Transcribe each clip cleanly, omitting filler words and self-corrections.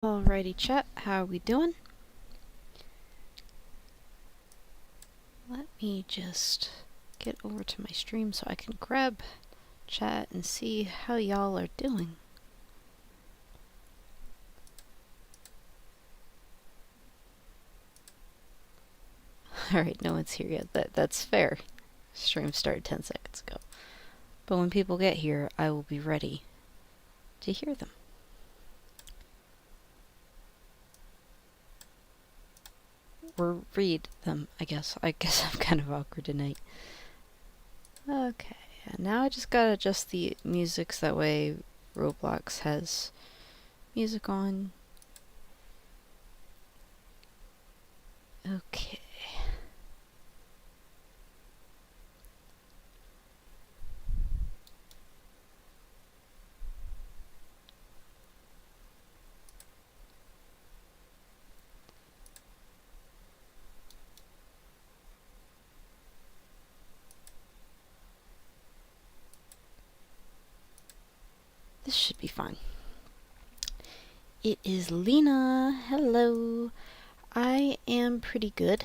Alrighty chat, how are we doing? Let me just get over to my stream so I can grab chat and see how y'all are doing. Alright, no one's here yet. That's fair. Stream started 10 seconds ago. But when people get here, I will be ready to hear them. Or read them, I guess. I guess I'm kind of awkward tonight. Okay, and now I just gotta adjust the music so that way Roblox has music on. Okay. This should be fine. It is Lena. Hello. I am pretty good.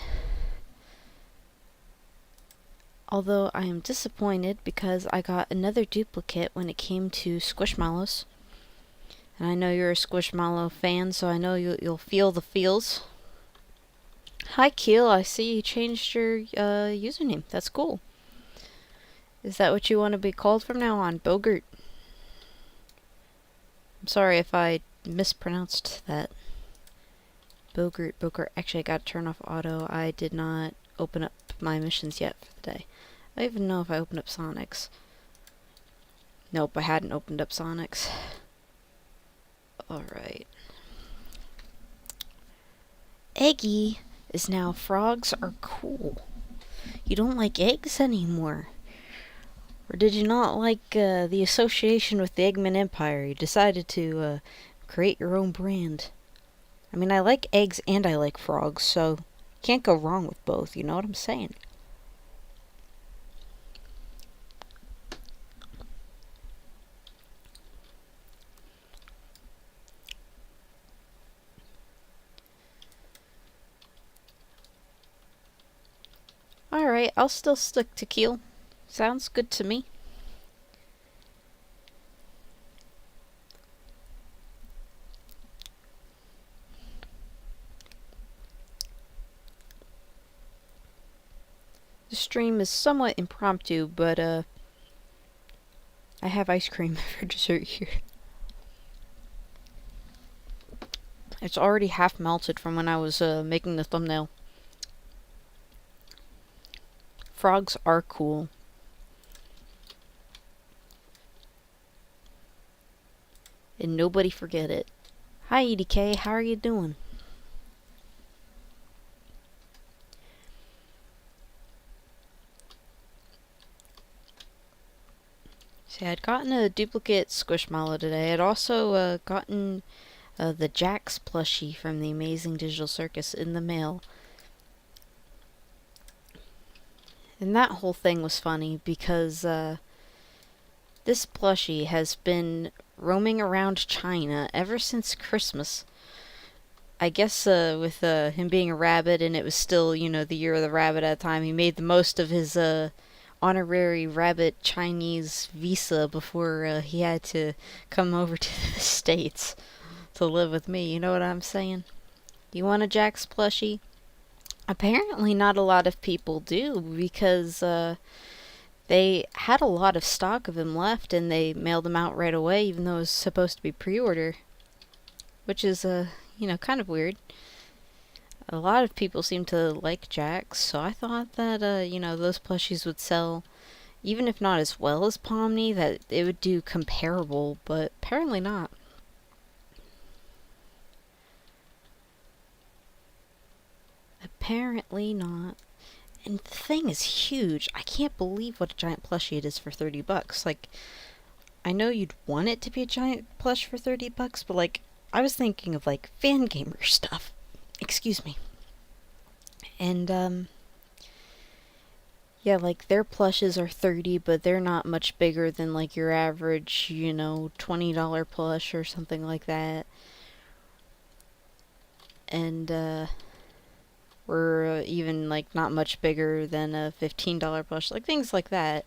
Although I am disappointed because I got another duplicate when it came to Squishmallows. And I know you're a Squishmallow fan, so I know you'll feel the feels. Hi Keel, I see you changed your username. That's cool. Is that what you want to be called from now on? Bogart. I'm sorry if I mispronounced that. Bogart. Actually, I got to turn off auto. I did not open up my missions yet for the day. I don't even know if I opened up Sonic's. Nope, I hadn't opened up Sonic's. Alright. Eggy is now frogs are cool. You don't like eggs anymore. Or did you not like the association with the Eggman Empire? You decided to create your own brand. I mean, I like eggs and I like frogs, so can't go wrong with both, you know what I'm saying? Alright, I'll still stick to Keel. Sounds good to me. The stream is somewhat impromptu, but I have ice cream for dessert here. It's already half melted from when I was making the thumbnail. Frogs are cool. And nobody forget it. Hi EDK, how are you doing? See, I'd gotten a duplicate Squishmallow today. I'd also gotten the Jax plushie from the Amazing Digital Circus in the mail. And that whole thing was funny because this plushie has been roaming around China ever since Christmas. I guess with him being a rabbit and it was still, you know, the year of the rabbit at the time, he made the most of his honorary rabbit Chinese visa before he had to come over to the States to live with me. You know what I'm saying? You want a Jax plushie? Apparently not a lot of people do because they had a lot of stock of him left and they mailed him out right away even though it was supposed to be pre-order. Which is, you know, kind of weird. A lot of people seem to like Jax, so I thought that, you know, those plushies would sell, even if not as well as Pomni, that it would do comparable, but apparently not. Apparently not. And the thing is huge. I can't believe what a giant plushie it is for 30 bucks. Like, I know you'd want it to be a giant plush for 30 bucks, but like, I was thinking of like Fangamer stuff. Excuse me. And yeah, like their plushes are 30, but they're not much bigger than like your average, you know, $20 plush or something like that. and were even like not much bigger than a $15 plush, like things like that.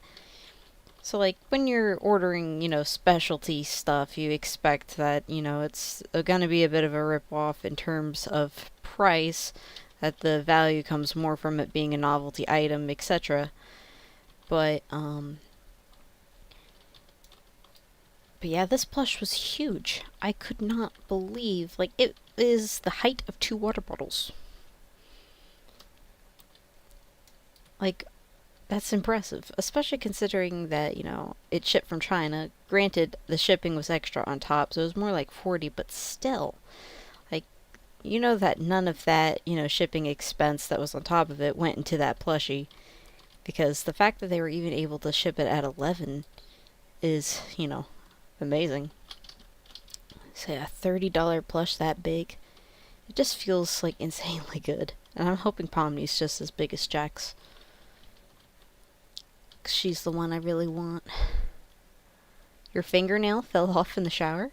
So like when you're ordering, specialty stuff, you expect that, it's going to be a bit of a rip off in terms of price, that the value comes more from it being a novelty item, etc. But yeah, this plush was huge. I could not believe, like, it is the height of 2 water bottles. Like, that's impressive, especially considering that, it shipped from China. Granted, the shipping was extra on top, so it was more like 40, but still. Like, that none of that, shipping expense that was on top of it went into that plushie. Because the fact that they were even able to ship it at 11 is, amazing. Say a $30 plush that big. It just feels like insanely good. And I'm hoping Pomni's just as big as Jax. 'Cause she's the one I really want. Your fingernail fell off in the shower?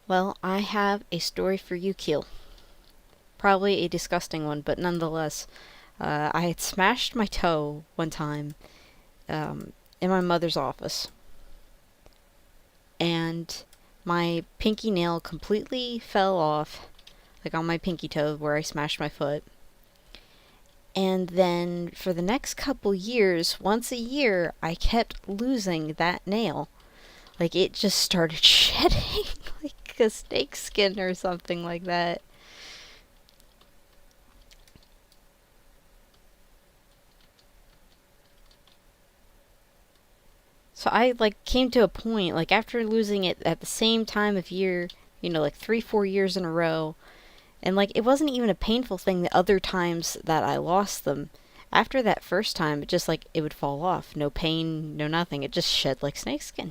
Well, I have a story for you, Keel. Probably a disgusting one, but nonetheless. I had smashed my toe one time in my mother's office. And my pinky nail completely fell off, like on my pinky toe where I smashed my foot. And then for the next couple years, once a year, I kept losing that nail. Like it just started shedding like a snake skin or something like that. So I like came to a point, like after losing it at the same time of year, like 3, 4 years in a row, and like it wasn't even a painful thing the other times that I lost them. After that first time, it just like it would fall off. No pain, no nothing. It just shed like snakeskin.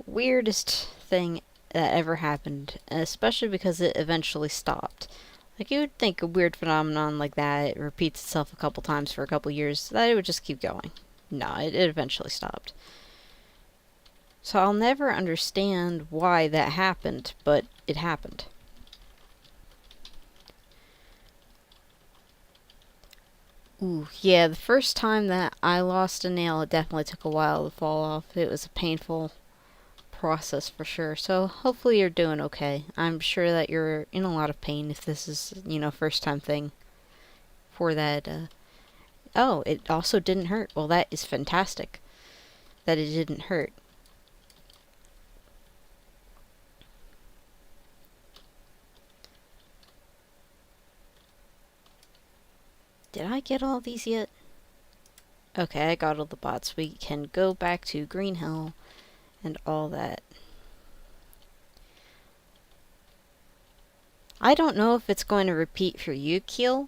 Weirdest thing that ever happened, especially because it eventually stopped. Like you would think a weird phenomenon like that, it repeats itself a couple times for a couple years, that it would just keep going. No, it eventually stopped. So I'll never understand why that happened, but it happened. Ooh, yeah, the first time that I lost a nail, it definitely took a while to fall off. It was a painful process for sure. So hopefully you're doing okay. I'm sure that you're in a lot of pain if this is, first time thing for that. Oh, it also didn't hurt. Well, that is fantastic that it didn't hurt. Did I get all these yet? Okay, I got all the bots. We can go back to Green Hill and all that. I don't know if it's going to repeat for you, Keel,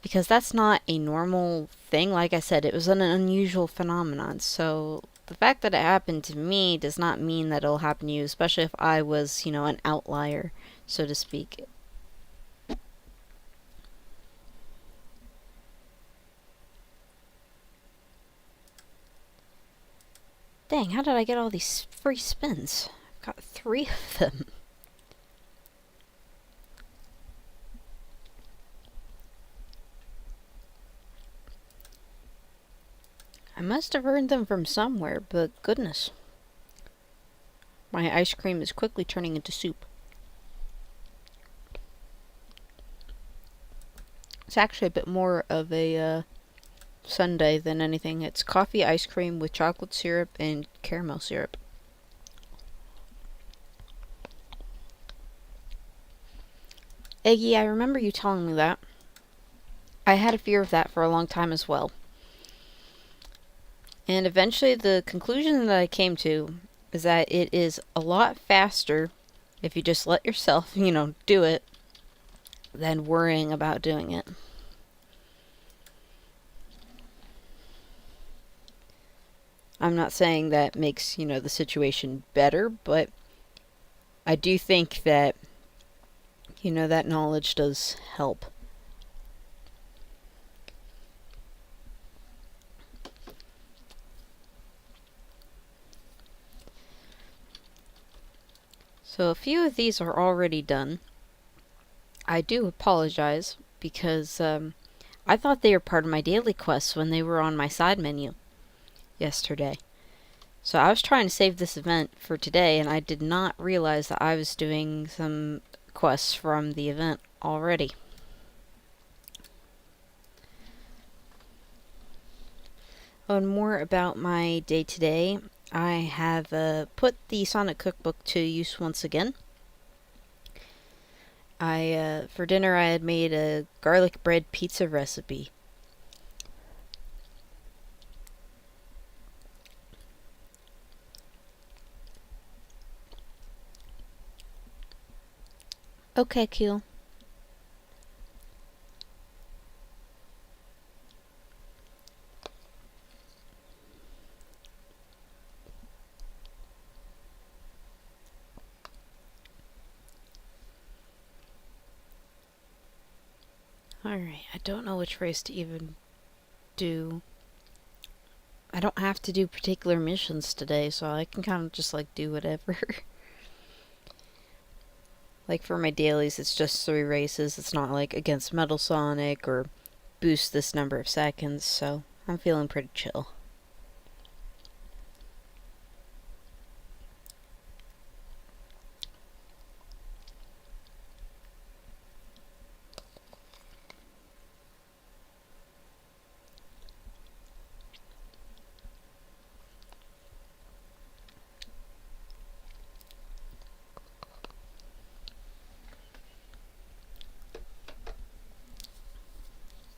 because that's not a normal thing. Like I said, it was an unusual phenomenon. So the fact that it happened to me does not mean that it'll happen to you, especially if I was, an outlier, so to speak. Dang, how did I get all these free spins? I've got 3 of them. I must have earned them from somewhere, but goodness. My ice cream is quickly turning into soup. It's actually a bit more of a sundae than anything. It's coffee ice cream with chocolate syrup and caramel syrup. Eggy, I remember you telling me that. I had a fear of that for a long time as well. And eventually the conclusion that I came to is that it is a lot faster if you just let yourself, do it, than worrying about doing it. I'm not saying that makes, the situation better, but I do think that, that knowledge does help. So a few of these are already done. I do apologize because I thought they were part of my daily quests when they were on my side menu yesterday. So I was trying to save this event for today, and I did not realize that I was doing some quests from the event already. Oh, and more about my day-to-day. I have put the Sonic Cookbook to use once again. For dinner I had made a garlic bread pizza recipe. Okay, cool. Alright, I don't know which race to even do. I don't have to do particular missions today, so I can kind of just like do whatever. Like for my dailies, it's just 3 races. It's not like against Metal Sonic or boost this number of seconds, so I'm feeling pretty chill.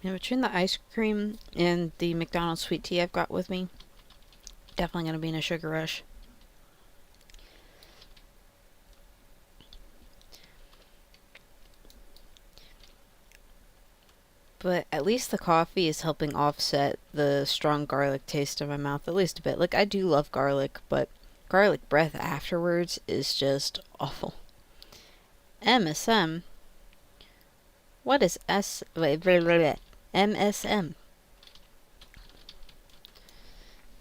And between the ice cream and the McDonald's sweet tea I've got with me, definitely going to be in a sugar rush. But at least the coffee is helping offset the strong garlic taste in my mouth, at least a bit. Like, I do love garlic, but garlic breath afterwards is just awful. MSM? What is MSM?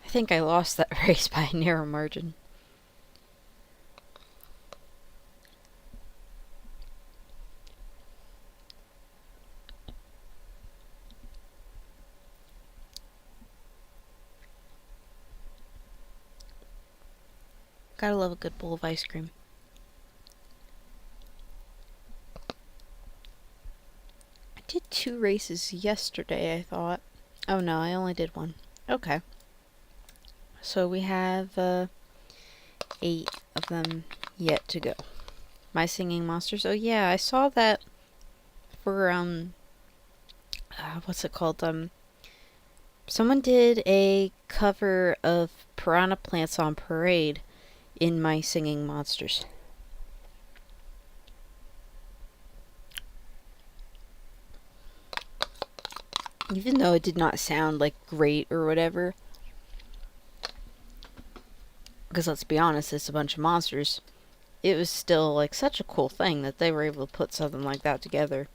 I think I lost that race by a narrow margin. Gotta love a good bowl of ice cream. I did 2 races yesterday, I thought. Oh no, I only did 1. Okay. So we have 8 of them yet to go. My Singing Monsters. Oh yeah, I saw that for what's it called? Someone did a cover of Piranha Plants on Parade in My Singing Monsters. Even though it did not sound like great or whatever, because let's be honest, it's a bunch of monsters, it was still like such a cool thing that they were able to put something like that together.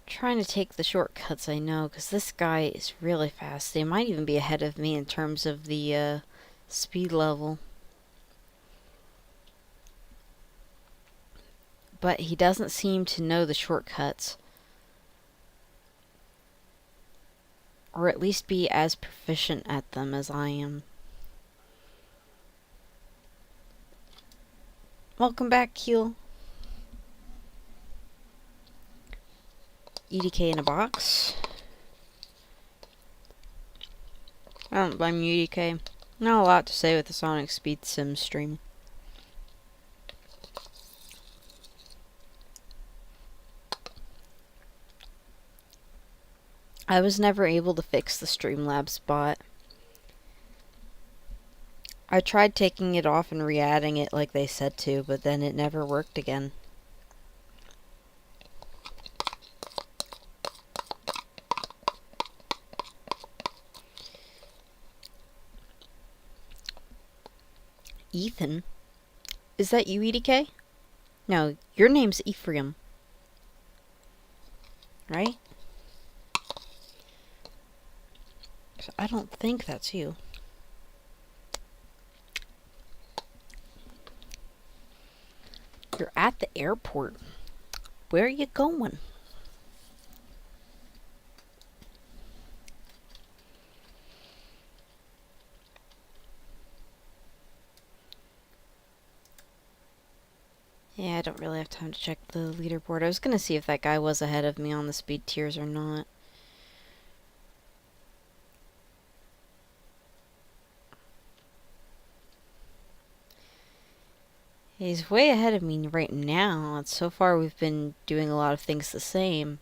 Trying to take the shortcuts, I know, because this guy is really fast. They might even be ahead of me in terms of the speed level. But he doesn't seem to know the shortcuts. Or at least be as proficient at them as I am. Welcome back, Keel. EDK in a box. I don't blame you, EDK. Not a lot to say with the Sonic Speed Sim stream. I was never able to fix the Streamlabs bot. I tried taking it off and re-adding it like they said to, but then it never worked again. Ethan? Is that you, EDK? No, your name's Ephraim. Right? I don't think that's you. You're at the airport. Where are you going? Yeah, I don't really have time to check the leaderboard. I was gonna see if that guy was ahead of me on the speed tiers or not. He's way ahead of me right now, and so far we've been doing a lot of things the same.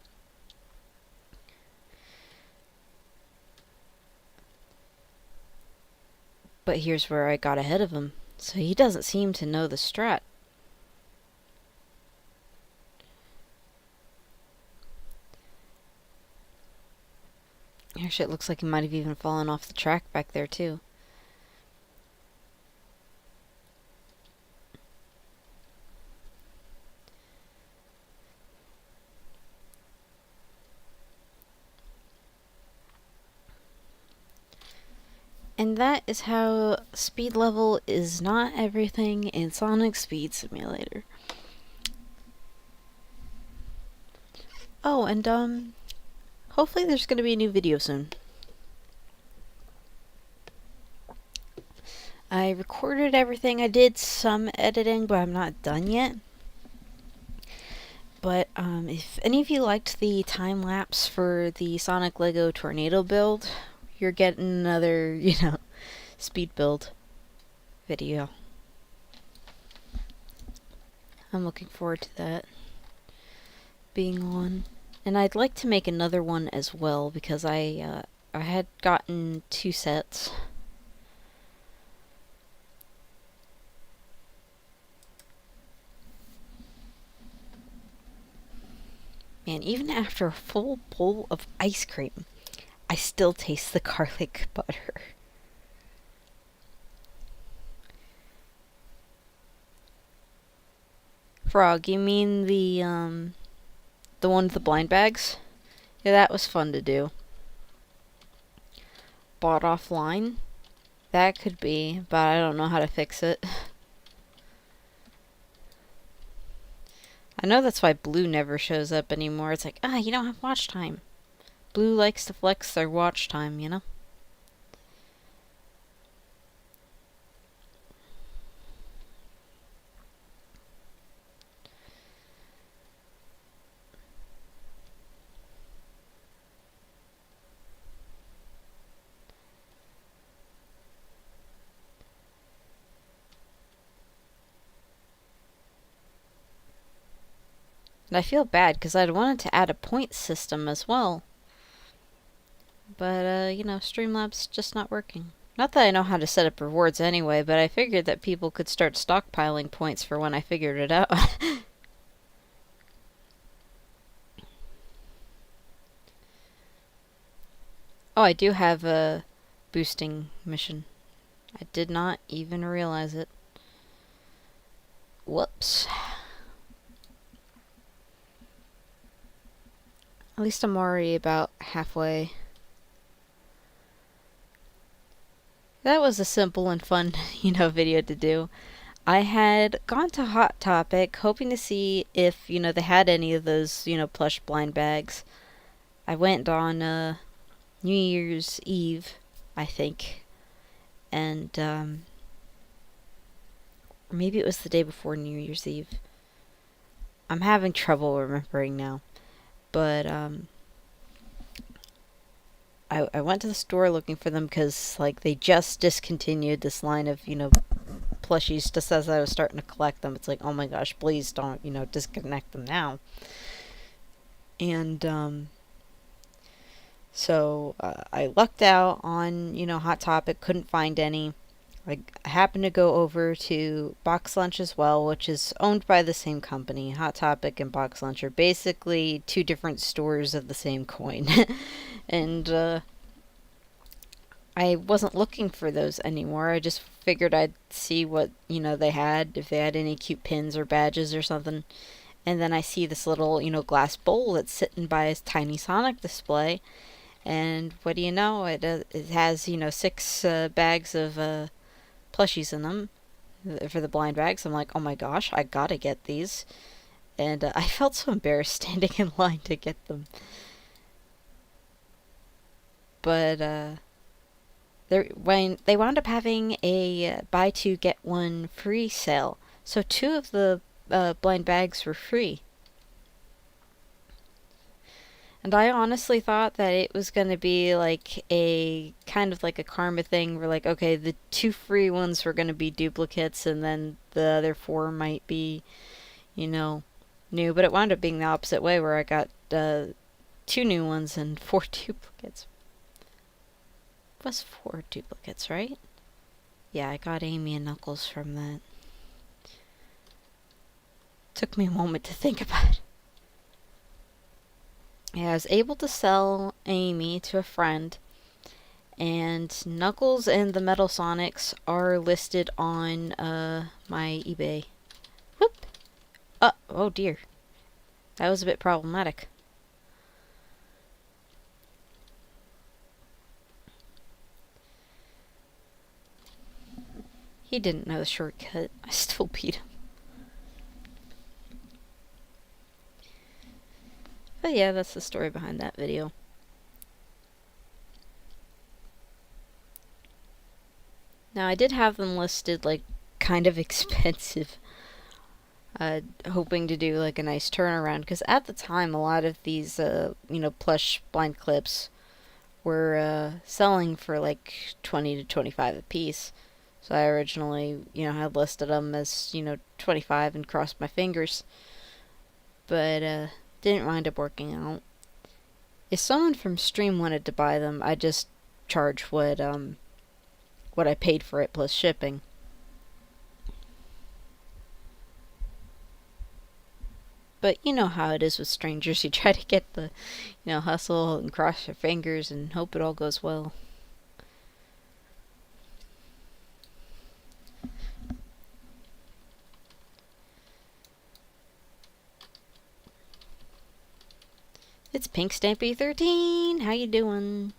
But here's where I got ahead of him. So he doesn't seem to know the strat. Actually, it looks like he might have even fallen off the track back there, too. And that is how speed level is not everything in Sonic Speed Simulator. Oh, and hopefully there's going to be a new video soon. I recorded everything. I did some editing, but I'm not done yet. But if any of you liked the time lapse for the Sonic Lego Tornado build, you're getting another, speed build video. I'm looking forward to that being on. And I'd like to make another one as well, because I had gotten 2 sets. And even after a full bowl of ice cream, I still taste the garlic butter. Frog, you mean the one with the blind bags? Yeah, that was fun to do. Bought offline? That could be, but I don't know how to fix it. I know that's why Blue never shows up anymore. It's like, you don't have watch time. Blue likes to flex their watch time, you know? And I feel bad because I'd wanted to add a point system as well. But, Streamlabs just not working. Not that I know how to set up rewards anyway, but I figured that people could start stockpiling points for when I figured it out. Oh, I do have a boosting mission. I did not even realize it. Whoops. At least I'm already about halfway. That was a simple and fun, video to do. I had gone to Hot Topic hoping to see if, they had any of those, plush blind bags. I went on New Year's Eve, I think. And maybe it was the day before New Year's Eve. I'm having trouble remembering now. But I went to the store looking for them because, they just discontinued this line of, plushies just as I was starting to collect them. It's like, oh my gosh, please don't, disconnect them now. And, so I lucked out on, Hot Topic, couldn't find any. I happened to go over to Box Lunch as well, which is owned by the same company. Hot Topic and Box Lunch are basically two different stores of the same coin. And I wasn't looking for those anymore. I just figured I'd see what, they had, if they had any cute pins or badges or something. And then I see this little, glass bowl that's sitting by a tiny Sonic display. And what do you know? It has, 6 bags of plushies in them for the blind bags. I'm like, oh my gosh, I gotta get these. And I felt so embarrassed standing in line to get them. But when they wound up having a buy two get one free sale, so 2 of the blind bags were free. And I honestly thought that it was going to be like a kind of like a karma thing where, like, okay, the 2 free ones were going to be duplicates and then the other 4 might be, new. But it wound up being the opposite way, where I got 2 new ones and 4 duplicates. It was 4 duplicates, right? Yeah, I got Amy and Knuckles from that. Took me a moment to think about it. Yeah, I was able to sell Amy to a friend, and Knuckles and the Metal Sonics are listed on my eBay. Whoop! Oh dear. That was a bit problematic. He didn't know the shortcut. I still beat him. But yeah, that's the story behind that video. Now, I did have them listed, like, kind of expensive. Hoping to do, like, a nice turnaround. Because at the time, a lot of these, plush blind clips were selling for, like, 20 to 25 a piece. So I originally, had listed them as, 25 and crossed my fingers. But, didn't wind up working out. If someone from Stream wanted to buy them, I'd just charge what I paid for it plus shipping. But you know how it is with strangers. You try to get the, hustle and cross your fingers and hope it all goes well. It's Pink Stampy 13. How you doing?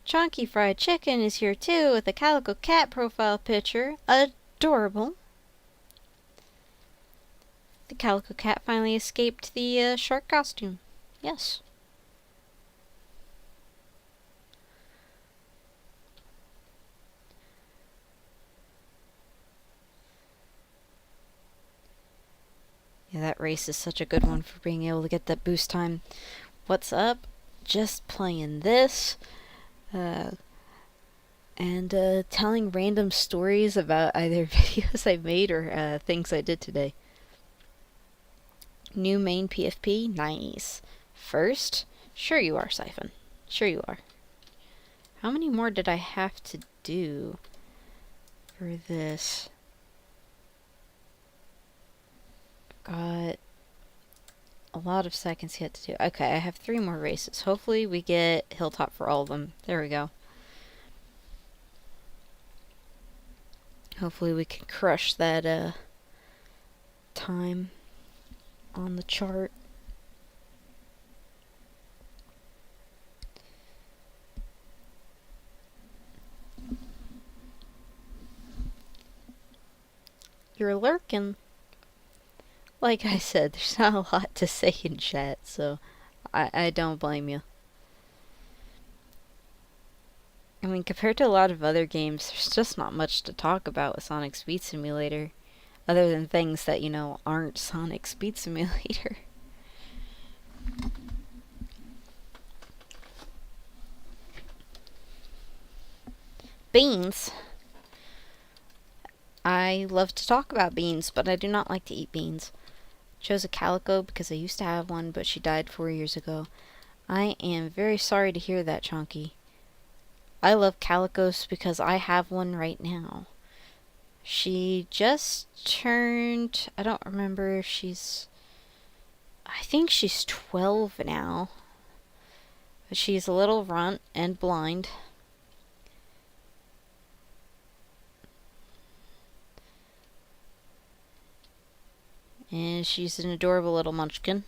Chunky Fried Chicken is here too with a Calico Cat profile picture. Adorable. The Calico Cat finally escaped the shark costume. Yes. Yeah, that race is such a good one for being able to get that boost time. What's up? Just playing this. And telling random stories about either videos I made or things I did today. New main PFP? Nice. First? Sure you are, Siphon. Sure you are. How many more did I have to do for this? Got a lot of seconds yet to do. Okay, I have 3 more races. Hopefully we get Hilltop for all of them. There we go. Hopefully we can crush that time on the chart. You're lurking. Like I said, there's not a lot to say in chat, so I don't blame you. I mean, compared to a lot of other games, there's just not much to talk about with Sonic Speed Simulator, other than things that, aren't Sonic Speed Simulator. Beans. I love to talk about beans, but I do not like to eat beans. Chose a Calico because I used to have one, but she died 4 years ago. I am very sorry to hear that, Chunky. I love Calicos because I have one right now. She just turned, I don't remember if I think she's 12 now. But she's a little runt and blind. And she's an adorable little munchkin.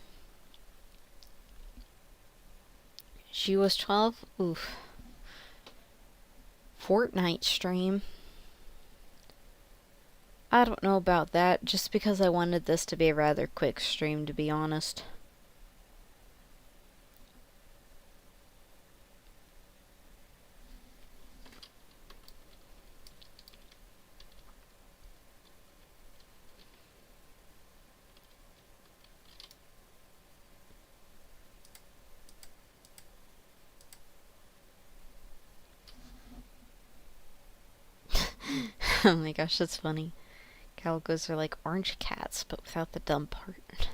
She was 12. Oof. Fortnite stream. I don't know about that, just because I wanted this to be a rather quick stream, to be honest. Oh my gosh, that's funny. Calicos are like orange cats, but without the dumb part.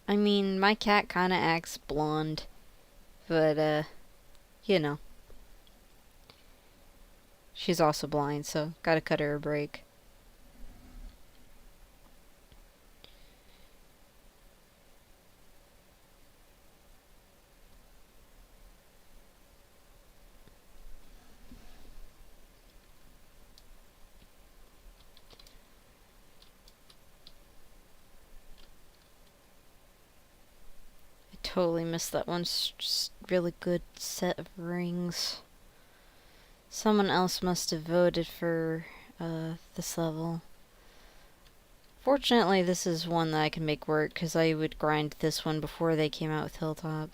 I mean, my cat kinda acts blonde, but, you know. She's also blind, so gotta cut her a break. Totally missed that one. Just really good set of rings. Someone else must have voted for this level. Fortunately, this is one that I can make work, because I would grind this one before they came out with Hilltop.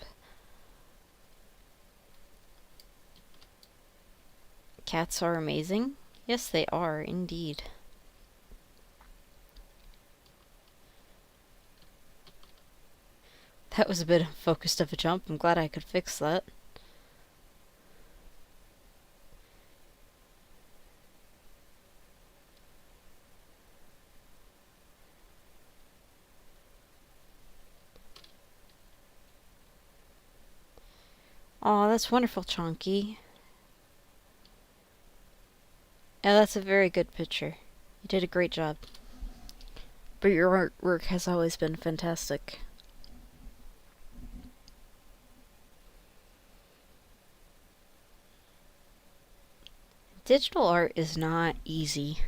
Cats are amazing. Yes, they are, indeed. That was a bit unfocused of a jump. I'm glad I could fix that. Aw, that's wonderful, Chonky. Yeah, that's a very good picture. You did a great job. But your artwork has always been fantastic. Digital art is not easy.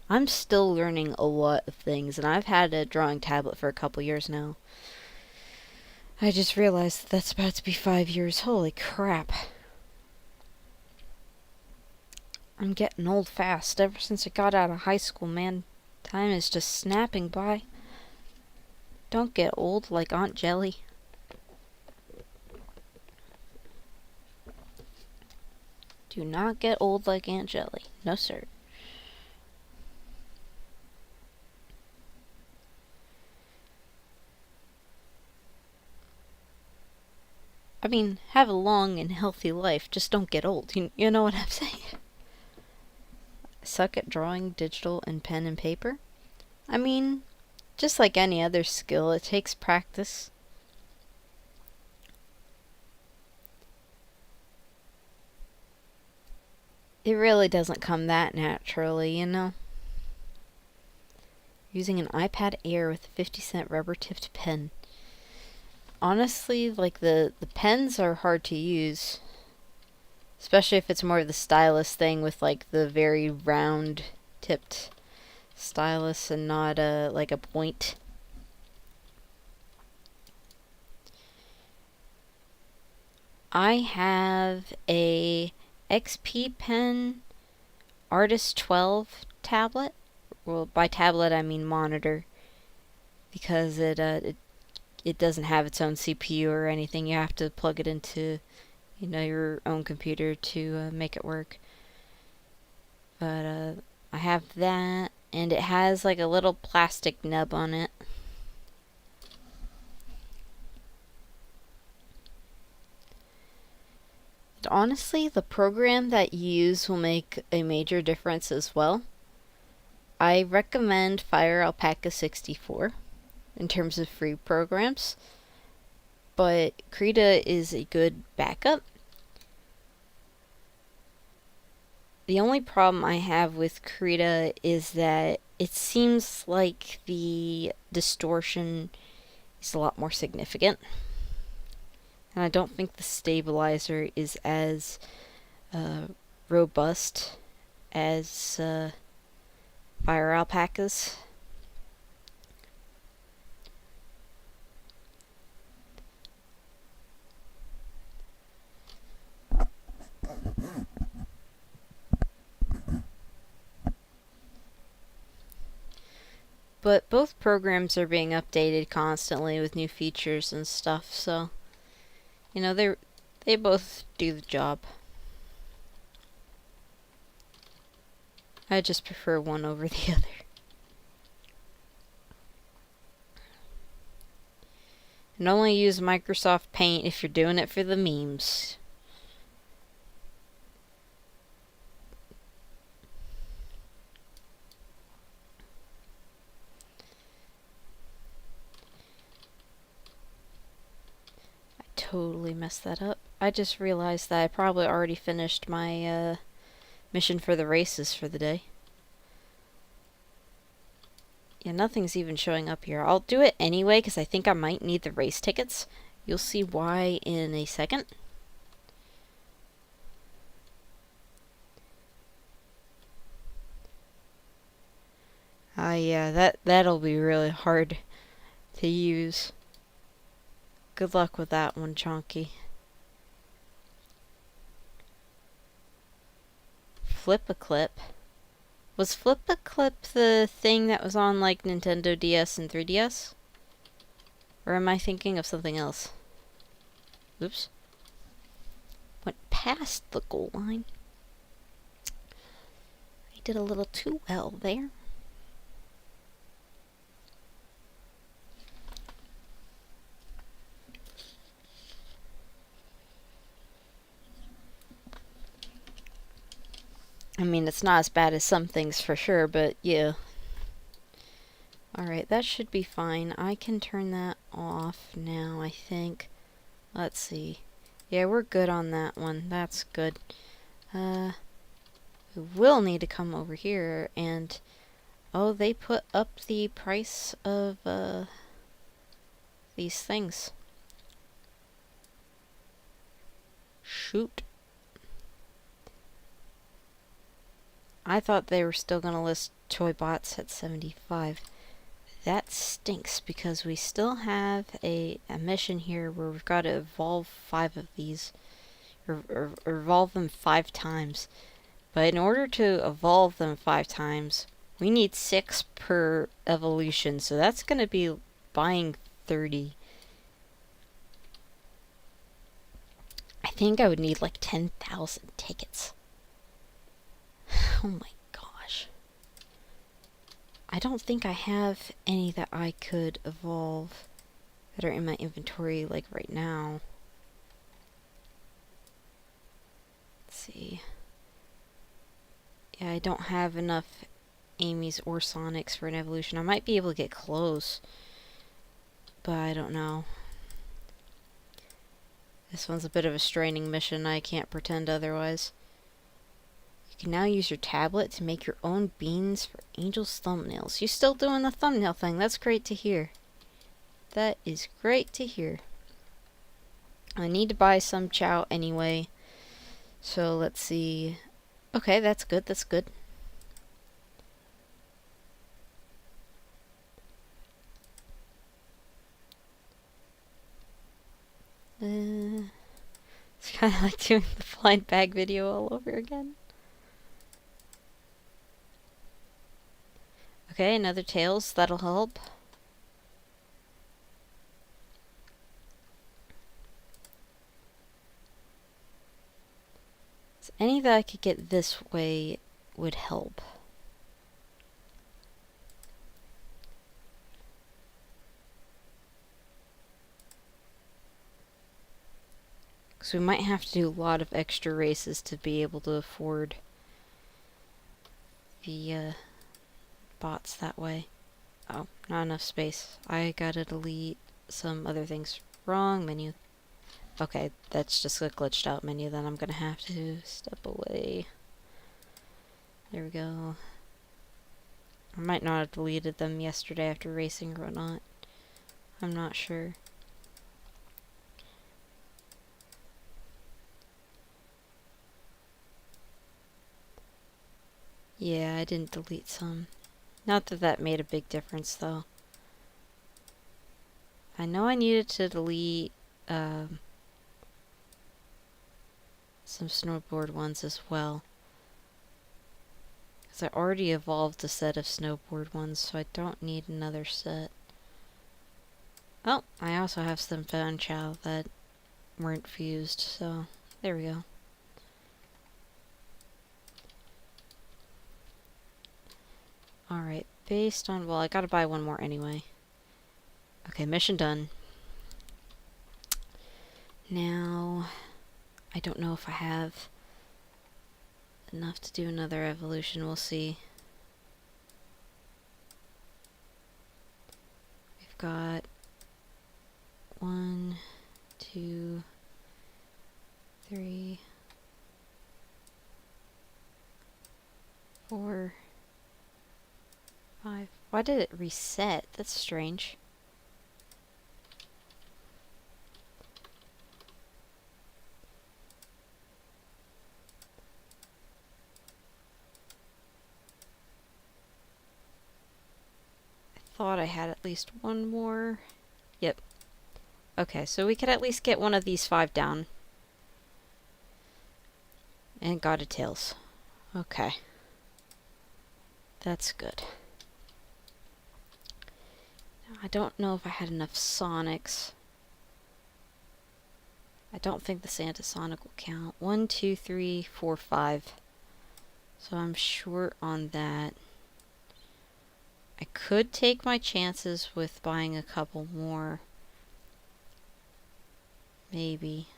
I'm still learning a lot of things, and I've had a drawing tablet for a couple years now. I just realized that's about to be 5 years. Holy crap. I'm getting old fast. Ever since I got out of high school, man, time is just snapping by. Don't get old like Aunt Jelly. Do not get old like Aunt Jelly. No, sir. I mean, have a long and healthy life. Just don't get old. You know what I'm saying? Suck at drawing digital and pen and paper? I mean, just like any other skill, it takes practice. It really doesn't come that naturally, you know? Using an iPad Air with a 50-cent rubber-tipped pen. Honestly, like, the pens are hard to use. Especially if it's more of the stylus thing with, like, the very round-tipped stylus and not, like a point. I have a XP Pen Artist 12 tablet. Well, by tablet I mean monitor, because it doesn't have its own CPU or anything. You have to plug it into, you know, your own computer to make it work. But I have that, and it has like a little plastic nub on it. Honestly, the program that you use will make a major difference as well. I recommend Fire Alpaca 64. in terms of free programs, but Krita is a good backup. The only problem I have with Krita is that it seems like the distortion is a lot more significant. And I don't think the stabilizer is as robust as Fire Alpacas. But both programs are being updated constantly with new features and stuff, so you know they both do the job. I just prefer one over the other. And only use Microsoft Paint if you're doing it for the memes. Totally messed that up. I just realized that I probably already finished my mission for the races for the day. Yeah, nothing's even showing up here. I'll do it anyway because I think I might need the race tickets. You'll see why in a second. Yeah, that'll be really hard to use. Good luck with that one, Chonky. Flip-a-Clip. Was Flip-a-Clip the thing that was on, like, Nintendo DS and 3DS? Or am I thinking of something else? Oops. Went past the goal line. I did a little too well there. I mean, it's not as bad as some things for sure, but yeah. Alright, that should be fine. I can turn that off now, I think. Let's see. Yeah, we're good on that one. That's good. We will need to come over here and... Oh, they put up the price of, these things. Shoot. I thought they were still going to list toy bots at 75. That stinks because we still have a mission here where we've got to evolve 5 of these. Or evolve them 5 times. But in order to evolve them 5 times, we need 6 per evolution. So that's going to be buying 30. I think I would need like 10,000 tickets. Oh my gosh. I don't think I have any that I could evolve that are in my inventory like right now. Let's see. Yeah, I don't have enough Amy's or Sonic's for an evolution. I might be able to get close, but I don't know. This one's a bit of a straining mission. I can't pretend otherwise. You can now use your tablet to make your own beans for Angel's thumbnails. You still doing the thumbnail thing? That's great to hear. That is great to hear. I need to buy some chow anyway. So let's see. Okay, that's good. That's good. It's kind of like doing the blind bag video all over again. Okay, another tails. That'll help. So any that I could get this way would help. Because we might have to do a lot of extra races to be able to afford the bots that way. Oh, not enough space. I gotta delete some other things. Wrong menu. Okay, that's just a glitched out menu, then I'm gonna have to step away. There we go. I might not have deleted them yesterday after racing or whatnot. I'm not sure. Yeah, I didn't delete some. Not that that made a big difference, though. I know I needed to delete some snowboard ones as well. Because I already evolved a set of snowboard ones, so I don't need another set. Oh, I also have some fan chow that weren't fused, so there we go. Alright, based on... well, I gotta buy one more anyway. Okay, mission done. Now, I don't know if I have enough to do another evolution. We'll see. We've got 1, 2, 3, 4, 5. Why did it reset? That's strange. I thought I had at least one more. Yep. Okay, so we could at least get one of these 5 down. And got a tails. Okay. That's good. Now, I don't know if I had enough Sonics. I don't think the Santa Sonic will count. 1, 2, 3, 4, 5. So I'm short on that. I could take my chances with buying a couple more. Maybe.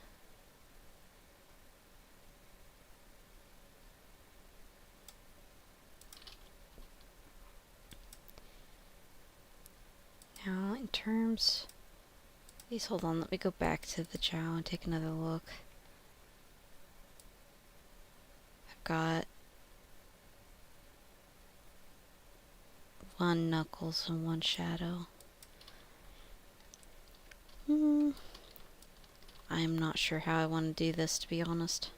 Now, in terms... please hold on, let me go back to the Chow and take another look. I've got 1 Knuckles and 1 Shadow. I'm not sure how I want to do this, to be honest.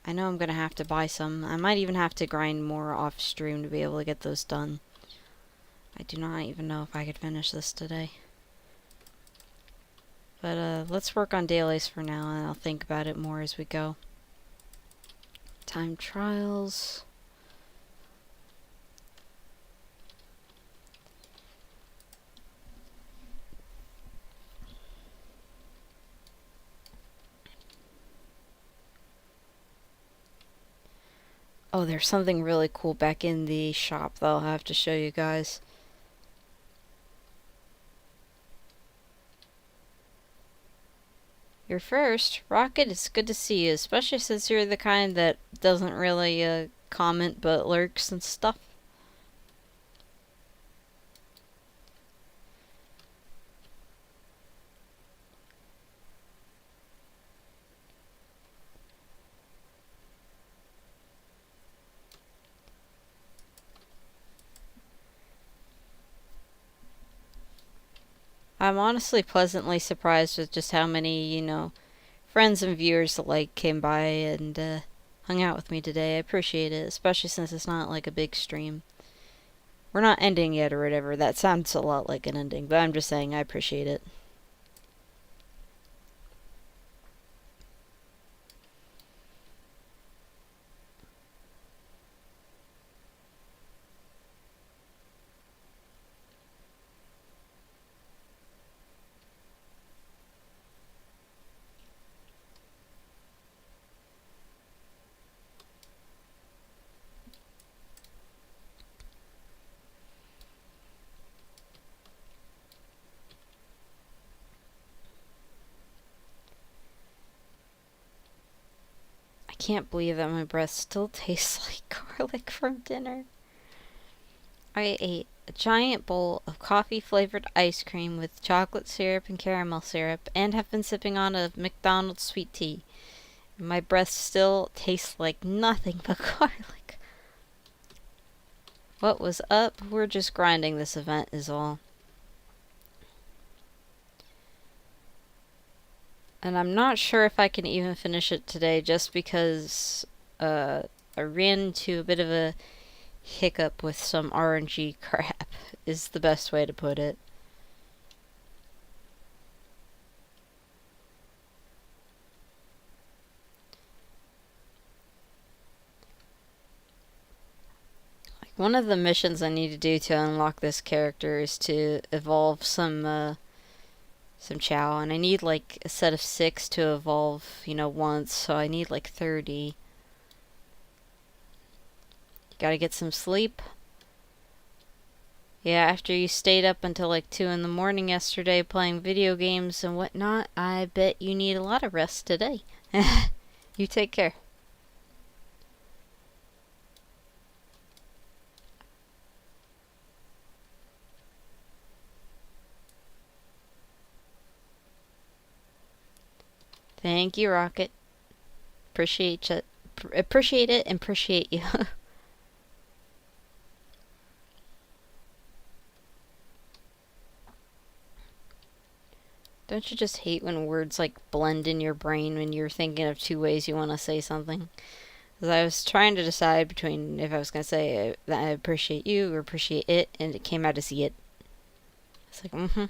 I know I'm going to have to buy some. I might even have to grind more off stream to be able to get those done. I do not even know if I could finish this today. But let's work on dailies for now, and I'll think about it more as we go. Time trials. Oh, there's something really cool back in the shop that I'll have to show you guys. You're first. Rocket, it's good to see you, especially since you're the kind that doesn't really comment but lurks and stuff. I'm honestly pleasantly surprised with just how many, you know, friends and viewers alike came by and hung out with me today. I appreciate it, especially since it's not like a big stream. We're not ending yet or whatever. That sounds a lot like an ending, but I'm just saying I appreciate it. I can't believe that my breath still tastes like garlic from dinner. I ate a giant bowl of coffee-flavored ice cream with chocolate syrup and caramel syrup, and have been sipping on a McDonald's sweet tea. My breath still tastes like nothing but garlic. What was up? We're just grinding this event is all. And I'm not sure if I can even finish it today just because I ran into a bit of a hiccup with some RNG crap is the best way to put it. Like one of the missions I need to do to unlock this character is to evolve some Chow, and I need like a set of 6 to evolve, once, so I need like 30. Gotta get some sleep. Yeah, after you stayed up until like 2 in the morning yesterday playing video games and whatnot, I bet you need a lot of rest today. You take care. Thank you, Rocket. Appreciate it. Appreciate it and appreciate you. Don't you just hate when words like blend in your brain when you're thinking of 2 ways you want to say something? Because I was trying to decide between if I was going to say that I appreciate you or appreciate it, and it came out as it. It's like,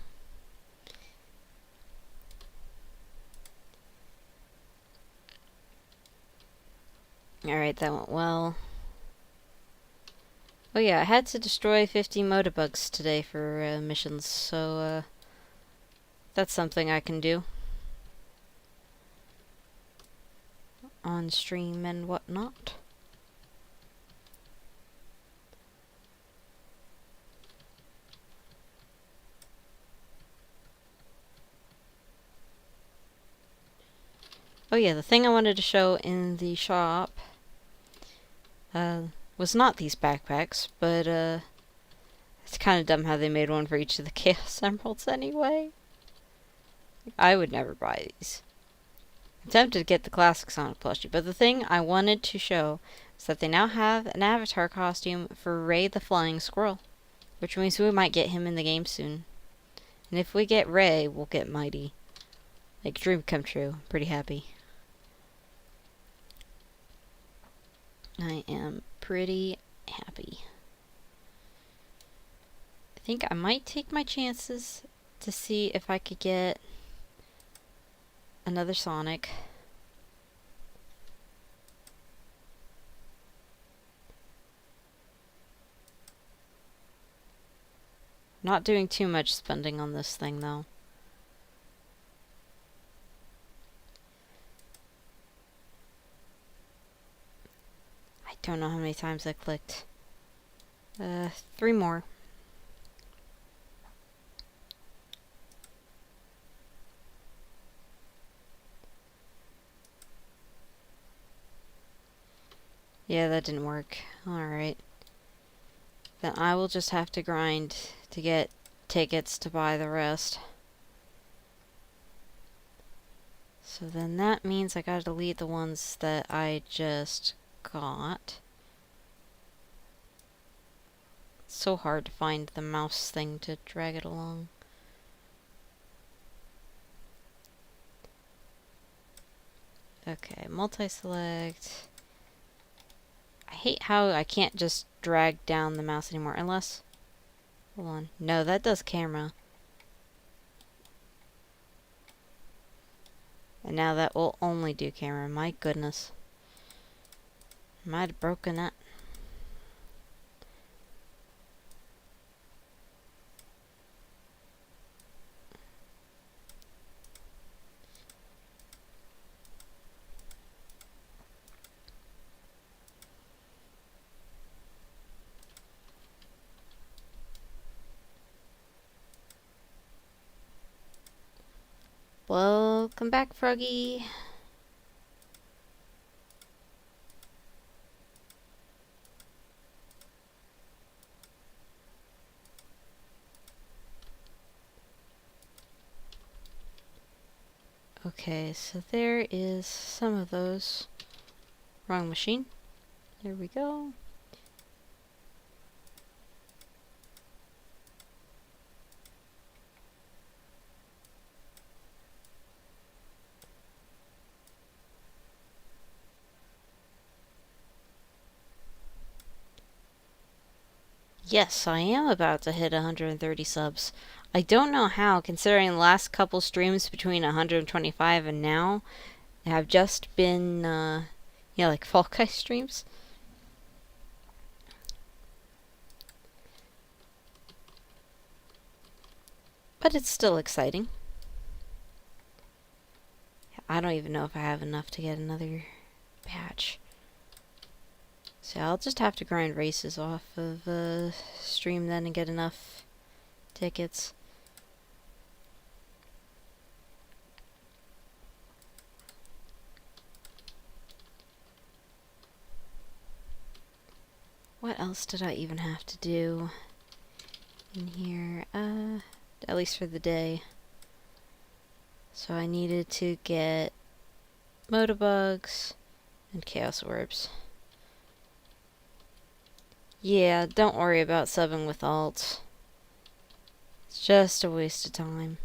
Alright, that went well. Oh yeah, I had to destroy 50 motobugs today for missions, so that's something I can do on stream and whatnot. Oh yeah, the thing I wanted to show in the shop was not these backpacks, but it's kind of dumb how they made one for each of the Chaos Emeralds anyway. I would never buy these. I'm tempted to get the classic Sonic plushie, but the thing I wanted to show is that they now have an avatar costume for Ray the Flying Squirrel, which means we might get him in the game soon. And if we get Ray, we'll get Mighty. Like, dream come true. Pretty happy. I am pretty happy. I think I might take my chances to see if I could get another Sonic. Not doing too much spending on this thing though. I don't know how many times I clicked. 3 more. Yeah, that didn't work. Alright. Then I will just have to grind to get tickets to buy the rest. So then that means I gotta delete the ones that I just got. It's so hard to find the mouse thing to drag it along. Okay, multi-select. I hate how I can't just drag down the mouse anymore, unless... Hold on. No, that does camera. And now that will only do camera. My goodness. Might have broken that. Welcome back, Froggy. Okay, so there is some of those. Wrong machine. There we go. Yes, I am about to hit 130 subs. I don't know how, considering the last couple streams between 125 and now have just been, like Fall Guys streams. But it's still exciting. I don't even know if I have enough to get another patch. So I'll just have to grind races off of stream then and get enough tickets. What else did I even have to do in here? At least for the day. So I needed to get Motobugs and Chaos Orbs. Yeah, don't worry about subbing with alts. It's just a waste of time.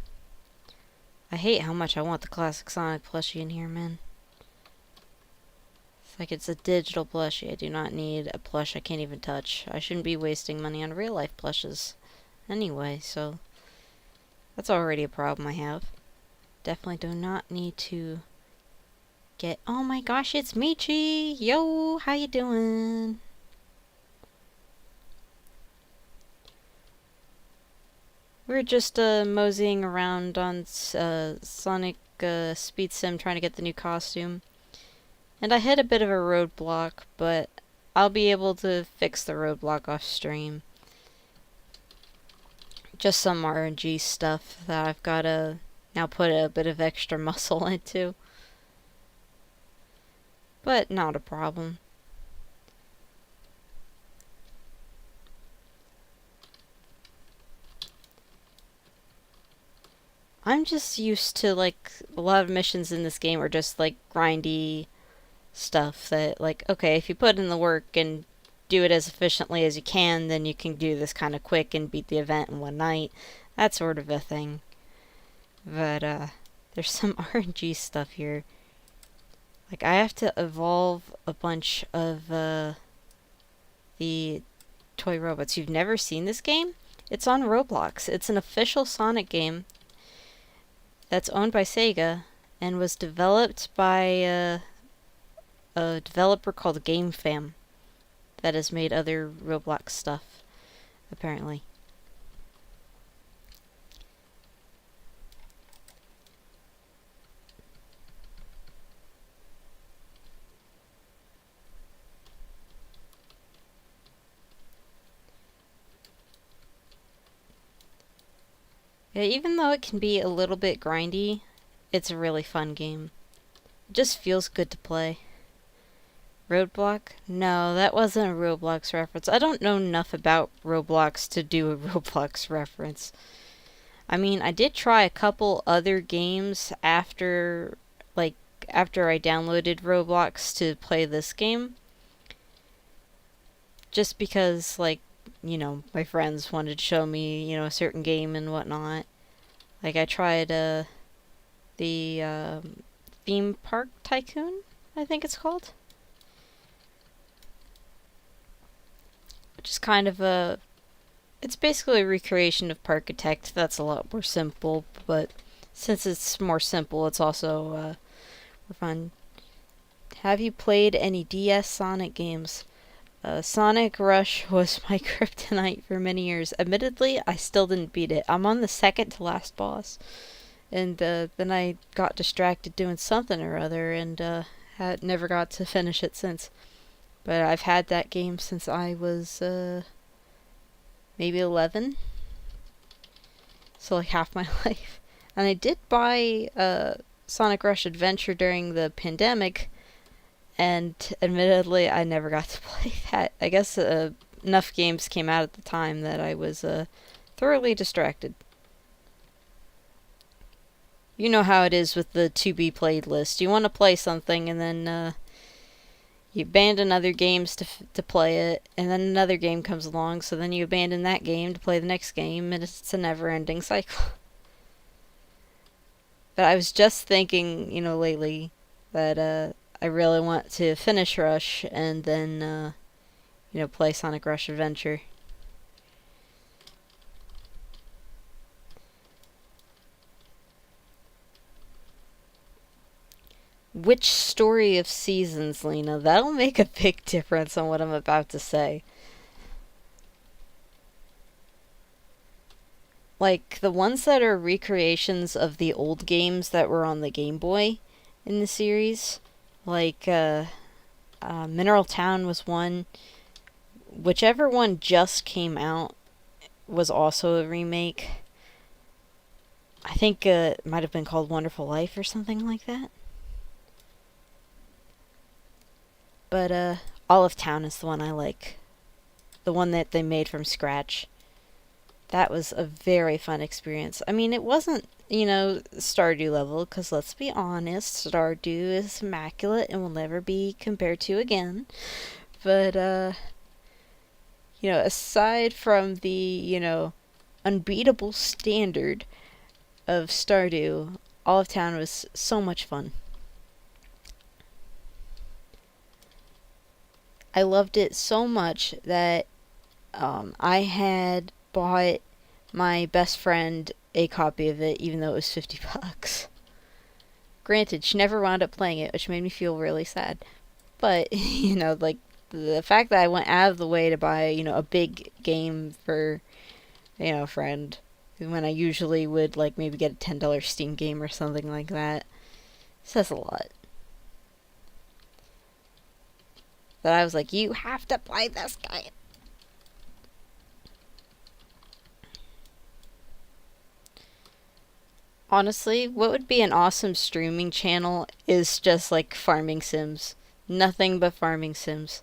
I hate how much I want the Classic Sonic plushie in here, man. It's like it's a digital plushie. I do not need a plush I can't even touch. I shouldn't be wasting money on real life plushes anyway, so that's already a problem I have. Definitely do not need to get... Oh my gosh, it's Michi! Yo, how you doing? We're just moseying around on Sonic Speed Sim trying to get the new costume. And I hit a bit of a roadblock, but I'll be able to fix the roadblock off stream. Just some RNG stuff that I've got to now put a bit of extra muscle into. But not a problem. I'm just used to, like, a lot of missions in this game are just, like, grindy stuff that, like, okay, if you put in the work and do it as efficiently as you can, then you can do this kind of quick and beat the event in one night. That sort of a thing. But, there's some RNG stuff here. Like, I have to evolve a bunch of, the toy robots. You've never seen this game? It's on Roblox. It's an official Sonic game that's owned by Sega and was developed by, a developer called GameFam that has made other Roblox stuff, apparently. Yeah, even though it can be a little bit grindy, it's a really fun game. It just feels good to play. Roadblock? No, that wasn't a Roblox reference. I don't know enough about Roblox to do a Roblox reference. I mean, I did try a couple other games after I downloaded Roblox to play this game. Just because, like, my friends wanted to show me, a certain game and whatnot. Like, I tried, the, Theme Park Tycoon, I think it's called. Which is kind of it's basically a recreation of Parkitect. That's a lot more simple, but since it's more simple, it's also, more fun. Have you played any DS Sonic games? Sonic Rush was my kryptonite for many years. Admittedly, I still didn't beat it. I'm on the second to last boss. And then I got distracted doing something or other and never got to finish it since. But I've had that game since I was maybe 11. So like half my life. And I did buy Sonic Rush Adventure during the pandemic. And admittedly, I never got to play that. I guess enough games came out at the time that I was thoroughly distracted. You know how it is with the to be played list. You want to play something and then you abandon other games to play it, and then another game comes along, so then you abandon that game to play the next game, and it's a never ending cycle. But I was just thinking, lately that I really want to finish Rush and then, play Sonic Rush Adventure. Which story of seasons, Lena? That'll make a big difference on what I'm about to say. Like, the ones that are recreations of the old games that were on the Game Boy in the series. Like, Mineral Town was one. Whichever one just came out was also a remake. I think it might have been called Wonderful Life or something like that. But Olive Town is the one I like. The one that they made from scratch. That was a very fun experience. I mean, it wasn't, Stardew level, because let's be honest, Stardew is immaculate and will never be compared to again. But, aside from the, unbeatable standard of Stardew, Olive Town was so much fun. I loved it so much that I had bought my best friend a copy of it, even though it was $50. Granted, she never wound up playing it, which made me feel really sad. But, like, the fact that I went out of the way to buy, a big game for, a friend, when I usually would, like, maybe get a $10 Steam game or something like that, says a lot. That I was like, you have to play this game. Honestly, what would be an awesome streaming channel is just like farming sims. Nothing but farming sims.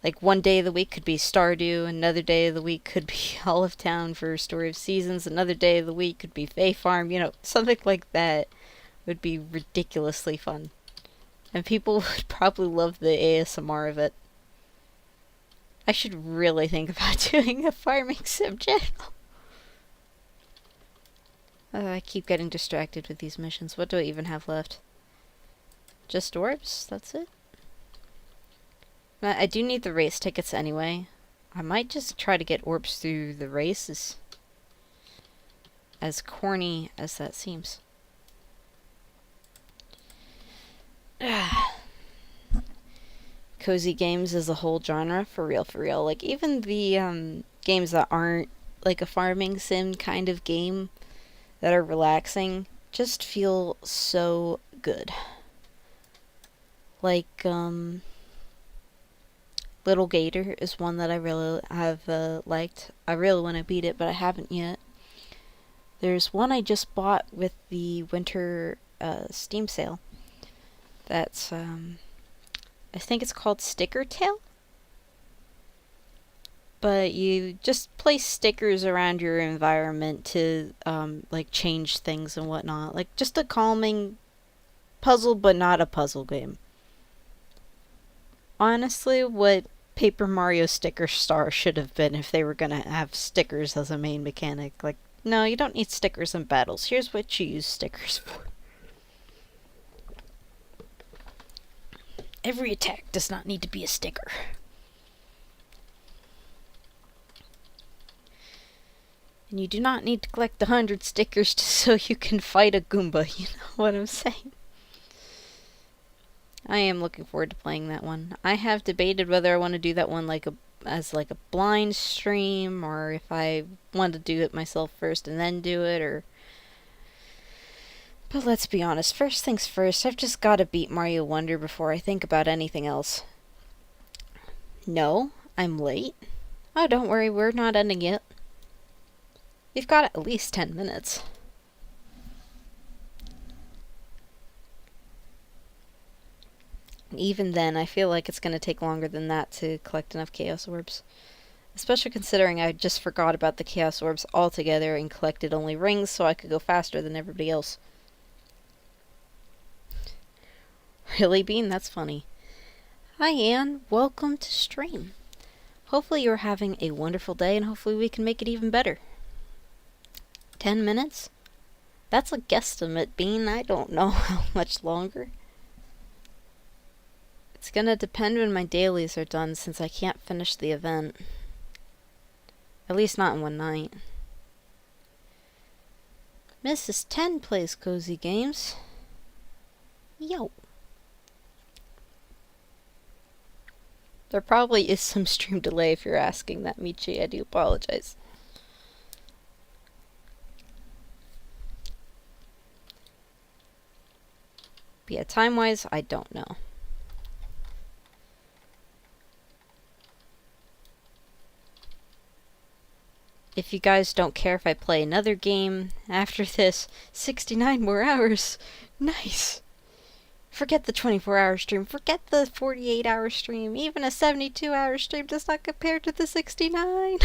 Like one day of the week could be Stardew, another day of the week could be Olive Town for Story of Seasons, another day of the week could be Fae Farm, something like that would be ridiculously fun. And people would probably love the ASMR of it. I should really think about doing a farming sim channel. I keep getting distracted with these missions. What do I even have left? Just orbs? That's it? I do need the race tickets anyway. I might just try to get orbs through the races. As corny as that seems. Cozy games is a whole genre, for real, for real. Like, even the games that aren't like a farming sim kind of game, that are relaxing, just feel so good. Like, Little Gator is one that I really have liked. I really want to beat it, but I haven't yet. There's one I just bought with the winter Steam sale. That's, I think it's called Sticker Tail? But you just place stickers around your environment to, like, change things and whatnot. Like, just a calming puzzle, but not a puzzle game. Honestly, what Paper Mario Sticker Star should have been if they were gonna have stickers as a main mechanic. Like, no, you don't need stickers in battles. Here's what you use stickers for. Every attack does not need to be a sticker. And you do not need to collect 100 stickers just so you can fight a Goomba, you know what I'm saying? I am looking forward to playing that one. I have debated whether I want to do that one as a blind stream, or if I want to do it myself first and then do it, or... But let's be honest, first things first, I've just got to beat Mario Wonder before I think about anything else. No, I'm late. Oh, don't worry, we're not ending yet. You've got at least 10 minutes. Even then, I feel like it's going to take longer than that to collect enough Chaos Orbs. Especially considering I just forgot about the Chaos Orbs altogether and collected only rings so I could go faster than everybody else. Really, Bean? That's funny. Hi, Anne. Welcome to stream. Hopefully you're having a wonderful day and hopefully we can make it even better. 10 minutes? That's a guesstimate, Bean. I don't know how much longer. It's gonna depend when my dailies are done since I can't finish the event. At least not in one night. Mrs. 10 plays cozy games. Yo. There probably is some stream delay if you're asking that, Michi. I do apologize. But yeah, time-wise, I don't know. If you guys don't care if I play another game after this, 69 more hours. Nice. Forget the 24-hour stream. Forget the 48-hour stream. Even a 72-hour stream does not compare to the 69.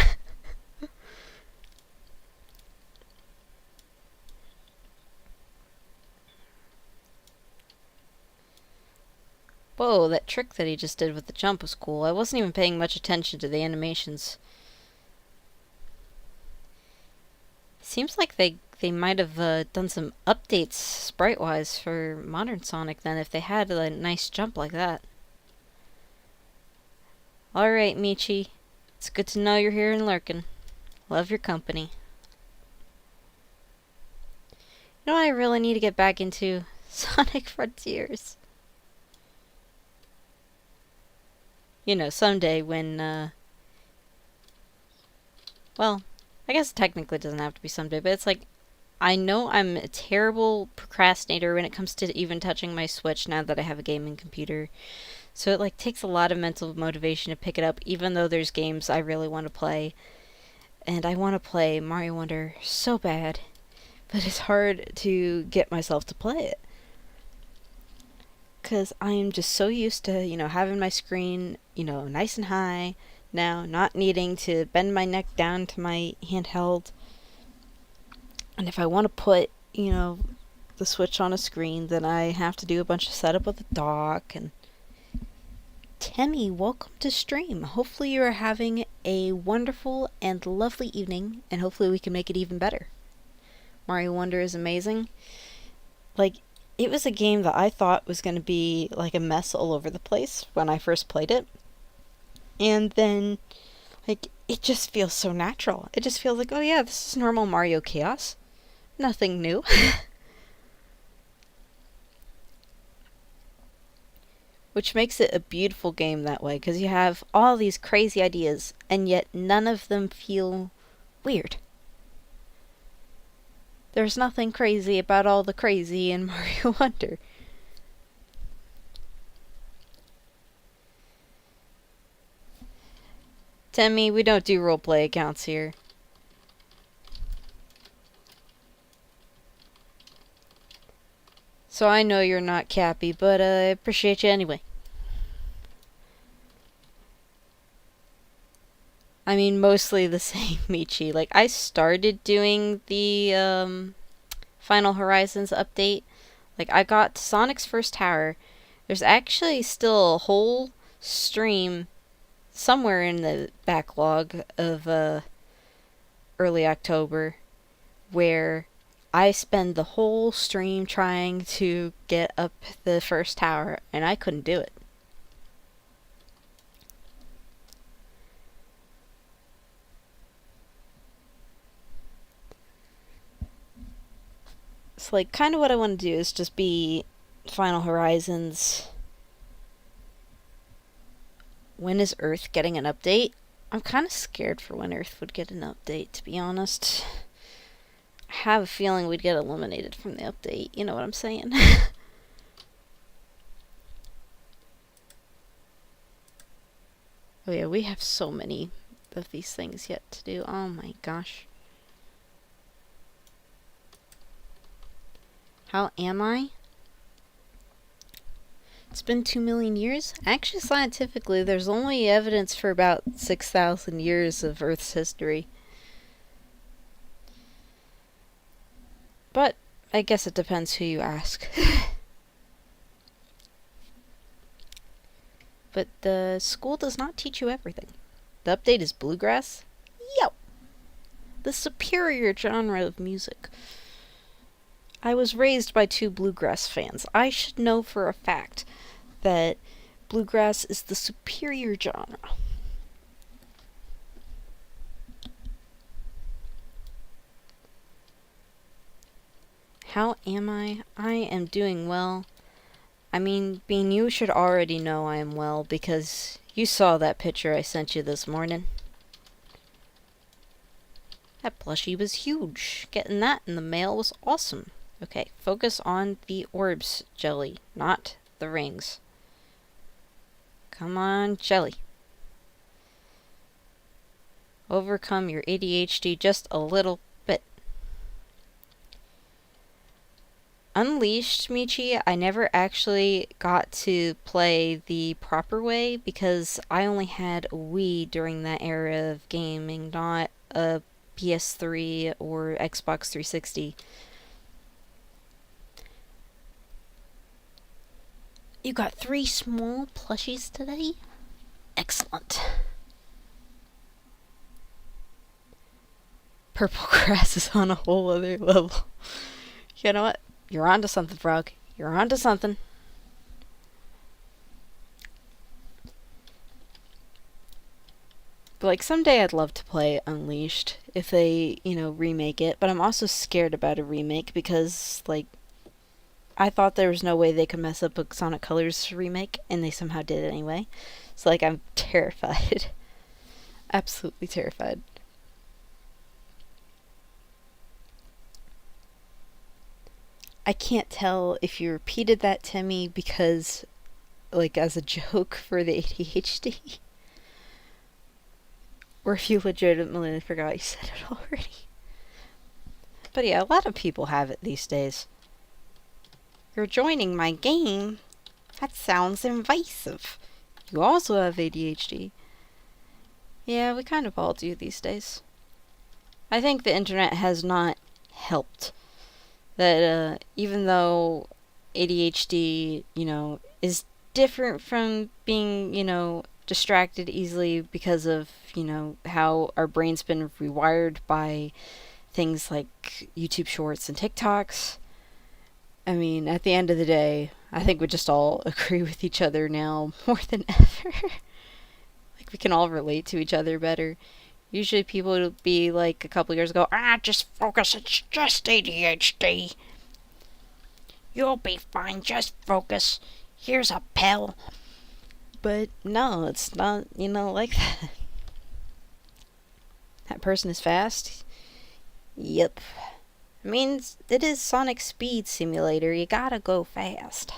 Whoa, that trick that he just did with the jump was cool. I wasn't even paying much attention to the animations. Seems like they might have done some updates sprite-wise for Modern Sonic then if they had a nice jump like that. Alright, Michi. It's good to know you're here and lurking. Love your company. You know what I really need to get back into? Sonic Frontiers. You know, someday when, well, I guess technically it doesn't have to be someday, but it's like, I know I'm a terrible procrastinator when it comes to even touching my Switch now that I have a gaming computer. So it, like, takes a lot of mental motivation to pick it up, even though there's games I really want to play. And I want to play Mario Wonder so bad, but it's hard to get myself to play it. Because I'm just so used to, you know, having my screen, you know, nice and high now, not needing to bend my neck down to my handheld. And if I want to put, you know, the Switch on a screen, then I have to do a bunch of setup with the dock. And Temmie, welcome to stream. Hopefully you are having a wonderful and lovely evening, and hopefully we can make it even better. Mario Wonder is amazing. Like, it was a game that I thought was going to be like a mess all over the place when I first played it. And then, like, it just feels so natural. It just feels like, oh yeah, this is normal Mario Chaos. Nothing new. Which makes it a beautiful game that way, because you have all these crazy ideas, and yet none of them feel weird. There's nothing crazy about all the crazy in Mario Wonder. Temmie, we don't do roleplay accounts here. So I know you're not Cappy, but I appreciate you anyway. I mean, mostly the same, Michi. Like, I started doing the, Final Horizons update. Like, I got to Sonic's First Tower. There's actually still a whole stream somewhere in the backlog of, early October where I spend the whole stream trying to get up the first tower, and I couldn't do it. So, like, kind of what I want to do is just be Final Horizons. When is Earth getting an update? I'm kind of scared for when Earth would get an update, to be honest. I have a feeling we'd get eliminated from the update. You know what I'm saying? Oh yeah, we have so many of these things yet to do. Oh my gosh. How am I? It's been 2 million years? Actually, scientifically, there's only evidence for about 6,000 years of Earth's history. But I guess it depends who you ask. But the school does not teach you everything. The update is bluegrass? Yo! The superior genre of music. I was raised by two bluegrass fans. I should know for a fact that bluegrass is the superior genre. How am I? I am doing well. I mean, Bean, you should already know I am well because you saw that picture I sent you this morning. That plushie was huge. Getting that in the mail was awesome. Okay, focus on the orbs, Jelly, not the rings. Come on, Jelly. Overcome your ADHD just a little bit. Unleashed, Michi, I never actually got to play the proper way because I only had a Wii during that era of gaming, not a PS3 or Xbox 360. You got 3 small plushies today? Excellent. Purple grass is on a whole other level. You know what? You're onto something, Frog. You're onto something. But, like, someday I'd love to play Unleashed if they, remake it. But I'm also scared about a remake because, like, I thought there was no way they could mess up a Sonic Colors remake, and they somehow did it anyway. So, like, I'm terrified. Absolutely terrified. I can't tell if you repeated that to me because, like, as a joke for the ADHD, or if you legitimately forgot you said it already. But yeah, a lot of people have it these days. You're joining my game? That sounds invasive. You also have ADHD. Yeah, we kind of all do these days. I think the internet has not helped. That even though ADHD, is different from being, distracted easily because of, how our brain's been rewired by things like YouTube Shorts and TikToks. I mean, at the end of the day, I think we just all agree with each other now more than ever. Like, we can all relate to each other better. Usually people would be like a couple years ago, just focus, it's just ADHD. You'll be fine, just focus. Here's a pill. But no, it's not, like that. That person is fast? Yep. I mean, it is Sonic Speed Simulator, you gotta go fast.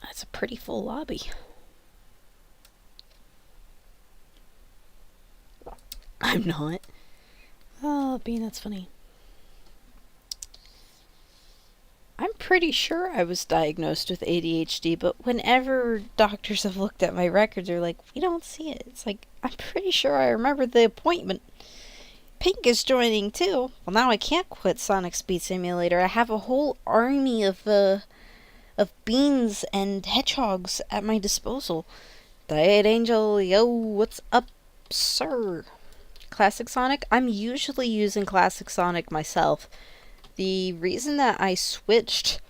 That's a pretty full lobby. I'm not. Oh, Bean, that's funny. I'm pretty sure I was diagnosed with ADHD, but whenever doctors have looked at my records, they're like, we don't see it. It's like, I'm pretty sure I remember the appointment. Pink is joining too. Well, now I can't quit Sonic Speed Simulator. I have a whole army of beans and hedgehogs at my disposal. Diet Angel, yo, what's up, sir? Classic Sonic? I'm usually using Classic Sonic myself. The reason that I switched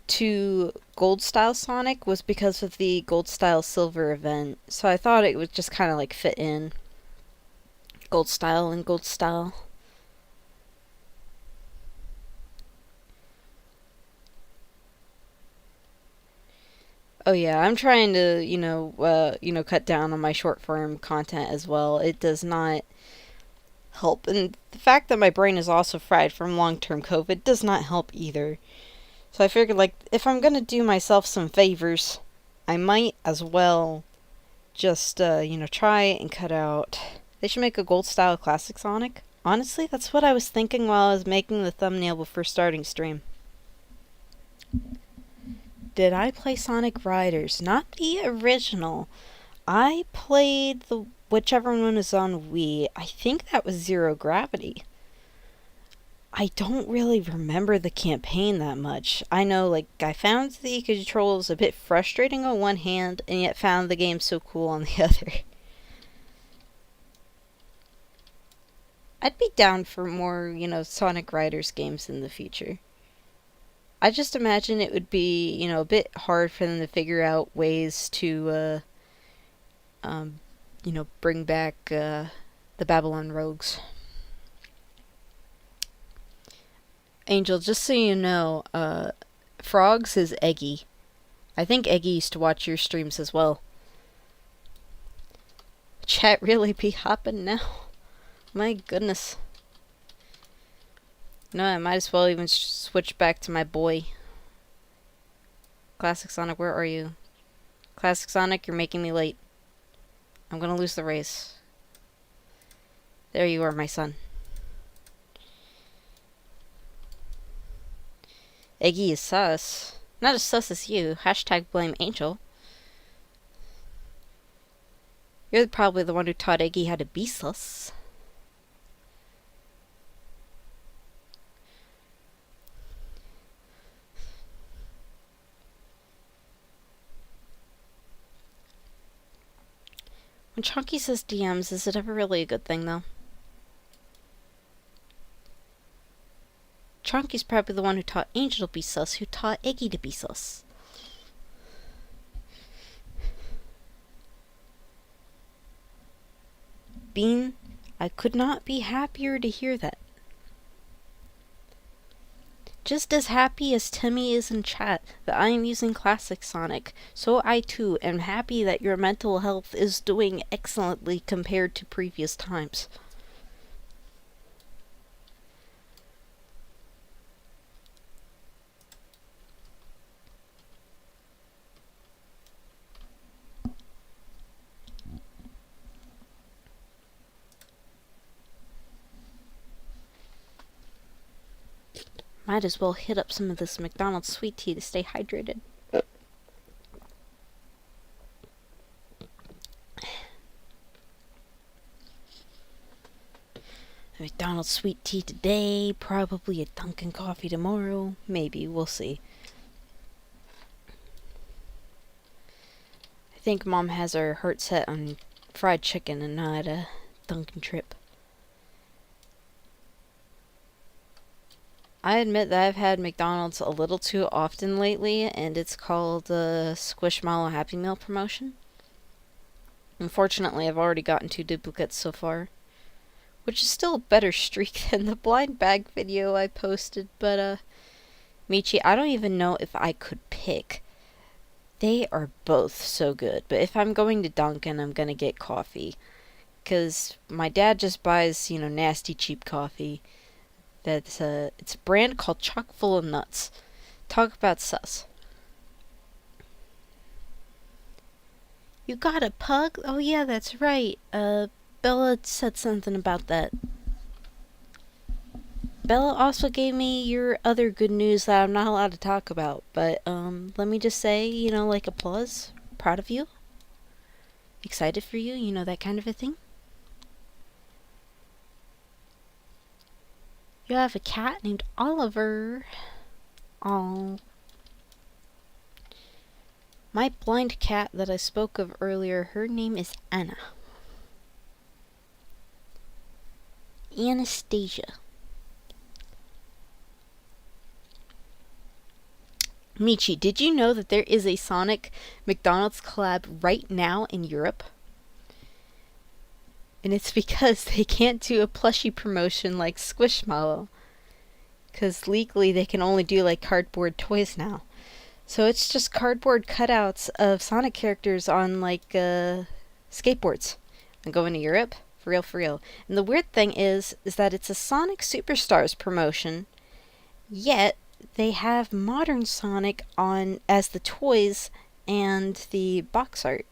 to Gold Style Sonic was because of the Gold Style Silver event. So I thought it would just kind of like fit in. Gold Style and Gold Style. Oh yeah, I'm trying to, cut down on my short form content as well. It does not help. And the fact that my brain is also fried from long-term COVID does not help either. So I figured, like, if I'm gonna do myself some favors, I might as well just, try and cut out. They should make a Gold Style Classic Sonic. Honestly, that's what I was thinking while I was making the thumbnail before starting stream. Did I play Sonic Riders? Not the original. I played the whichever one was on Wii. I think that was Zero Gravity. I don't really remember the campaign that much. I know, like, I found the controls a bit frustrating on one hand, and yet found the game so cool on the other. I'd be down for more, Sonic Riders games in the future. I just imagine it would be, a bit hard for them to figure out ways to, bring back the Babylon Rogues. Angel, just so you know, Frogs is Eggy. I think Eggy used to watch your streams as well. Chat really be hopping now? My goodness. No, I might as well even switch back to my boy. Classic Sonic, where are you? Classic Sonic, you're making me late. I'm gonna lose the race. There you are, my son. Eggy is sus. Not as sus as you. Hashtag blame Angel. You're probably the one who taught Eggy how to be sus. When Chunky says DMs, is it ever really a good thing, though? Chunky's probably the one who taught Angel to be sus, who taught Eggy to be sus. Bean, I could not be happier to hear that. Just as happy as Timmy is in chat that I am using Classic Sonic, so I too am happy that your mental health is doing excellently compared to previous times. Might as well hit up some of this McDonald's sweet tea to stay hydrated. A McDonald's sweet tea today, probably a Dunkin' coffee tomorrow. Maybe, we'll see. I think Mom has her heart set on fried chicken and not a Dunkin' trip. I admit that I've had McDonald's a little too often lately, and it's called the Squishmallow Happy Meal promotion. Unfortunately, I've already gotten 2 duplicates so far, which is still a better streak than the blind bag video I posted, but, Michi, I don't even know if I could pick. They are both so good, but if I'm going to Dunkin', I'm gonna get coffee, because my dad just buys, nasty cheap coffee. It's a brand called Chock Full of Nuts. Talk about sus. You got a pug? Oh yeah, that's right. Bella said something about that. Bella also gave me your other good news that I'm not allowed to talk about, but let me just say, applause. Proud of you. Excited for you, that kind of a thing. You have a cat named Oliver. Aww. My blind cat that I spoke of earlier, her name is Anna. Anastasia. Michi, did you know that there is a Sonic McDonald's collab right now in Europe? And it's because they can't do a plushie promotion like Squishmallow. Because legally they can only do like cardboard toys now. So it's just cardboard cutouts of Sonic characters on like skateboards. I'm going to Europe? For real, for real. And the weird thing is that it's a Sonic Superstars promotion, yet they have modern Sonic on as the toys and the box art.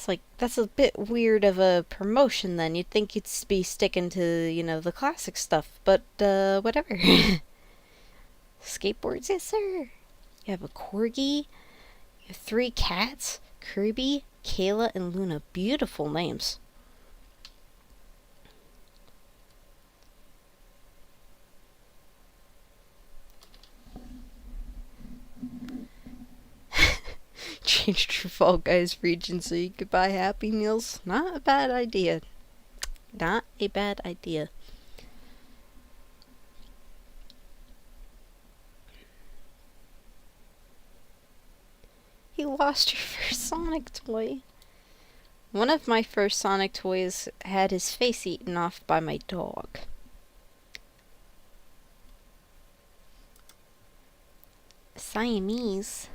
It's like, that's a bit weird of a promotion then. You'd think you'd be sticking to, the classic stuff, but, whatever. Skateboards, yes, sir. You have a corgi. You have 3 cats. Kirby, Kayla, and Luna. Beautiful names. Changed your Fall Guys region so you could buy Happy Meals. Not a bad idea. Not a bad idea. You lost your first Sonic toy. One of my first Sonic toys had his face eaten off by my dog. Siamese.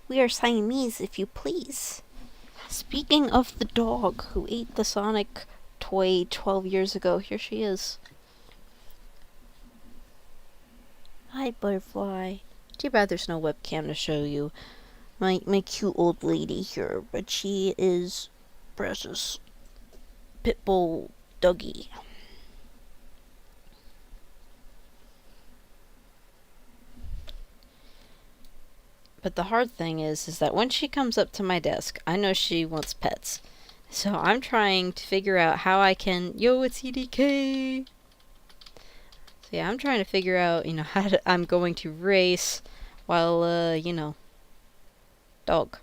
We are Siamese, if you please. Speaking of the dog who ate the Sonic toy 12 years ago, here she is. Hi, Butterfly. Too bad there's no webcam to show you my cute old lady here, but she is precious. Pitbull Dougie. But the hard thing is that when she comes up to my desk, I know she wants pets. So I'm trying to figure out how I can... Yo, it's EDK! So yeah, I'm trying to figure out, how I'm going to race while, dog.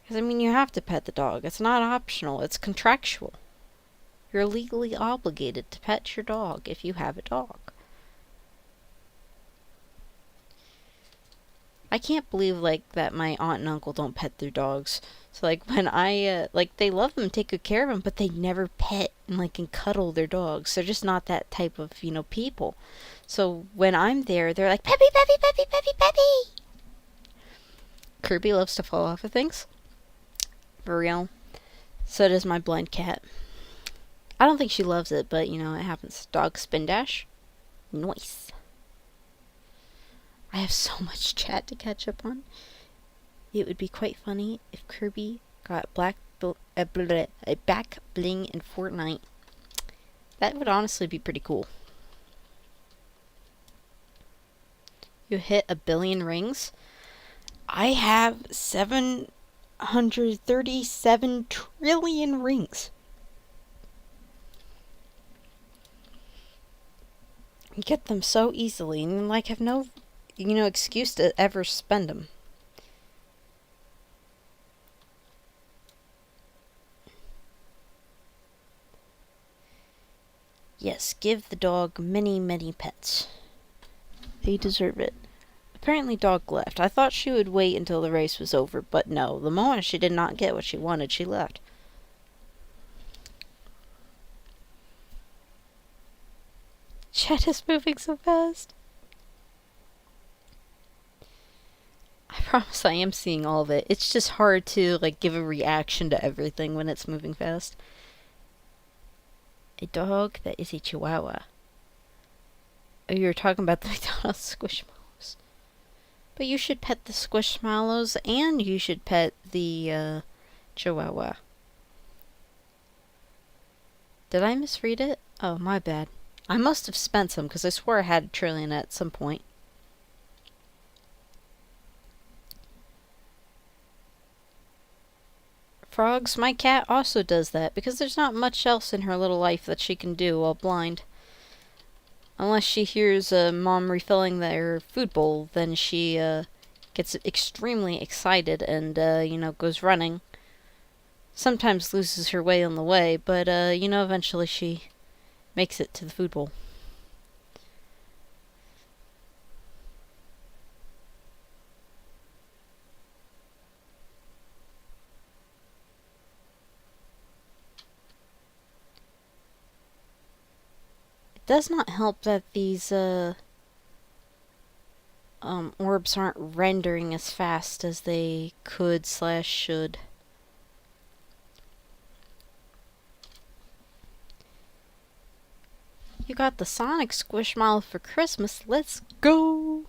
Because, you have to pet the dog. It's not optional. It's contractual. You're legally obligated to pet your dog if you have a dog. I can't believe, that my aunt and uncle don't pet their dogs. So, when I, they love them, take good care of them, but they never pet and cuddle their dogs. They're just not that type of, people. So, when I'm there, they're like, Peppy, Peppy, Peppy, Peppy, Peppy! Kirby loves to fall off of things. For real. So does my blind cat. I don't think she loves it, but, it happens. Dog spin dash. Nice. I have so much chat to catch up on. It would be quite funny if Kirby got a back bling in Fortnite. That would honestly be pretty cool. You hit 1 billion rings? I have 737 trillion rings. You get them so easily and have no excuse to ever spend them. Yes, give the dog many, many pets. They deserve it. Apparently dog left. I thought she would wait until the race was over, but no. The moment she did not get what she wanted, she left. Chat is moving so fast. I promise I am seeing all of it. It's just hard to, give a reaction to everything when it's moving fast. A dog that is a chihuahua. Oh, you were talking about the McDonald's Squishmallows. But you should pet the Squishmallows and you should pet the, chihuahua. Did I misread it? Oh, my bad. I must have spent some, because I swore I had a trillion at some point. Frogs, my cat also does that, because there's not much else in her little life that she can do while blind. Unless she hears Mom refilling their food bowl, then she gets extremely excited and, goes running. Sometimes loses her way on the way, but, eventually she makes it to the food bowl. It does not help that these orbs aren't rendering as fast as they could/should. You got the Sonic Squishmallow for Christmas. Let's go!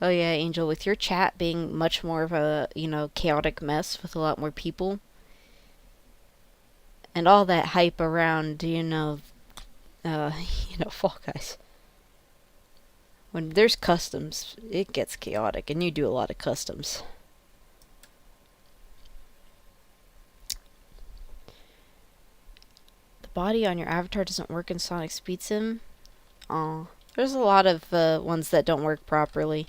Oh yeah, Angel, with your chat being much more of a, chaotic mess with a lot more people and all that hype around, Fall Guys. When there's customs, it gets chaotic, and you do a lot of customs. The body on your avatar doesn't work in Sonic Speed Sim. Aw. There's a lot of ones that don't work properly.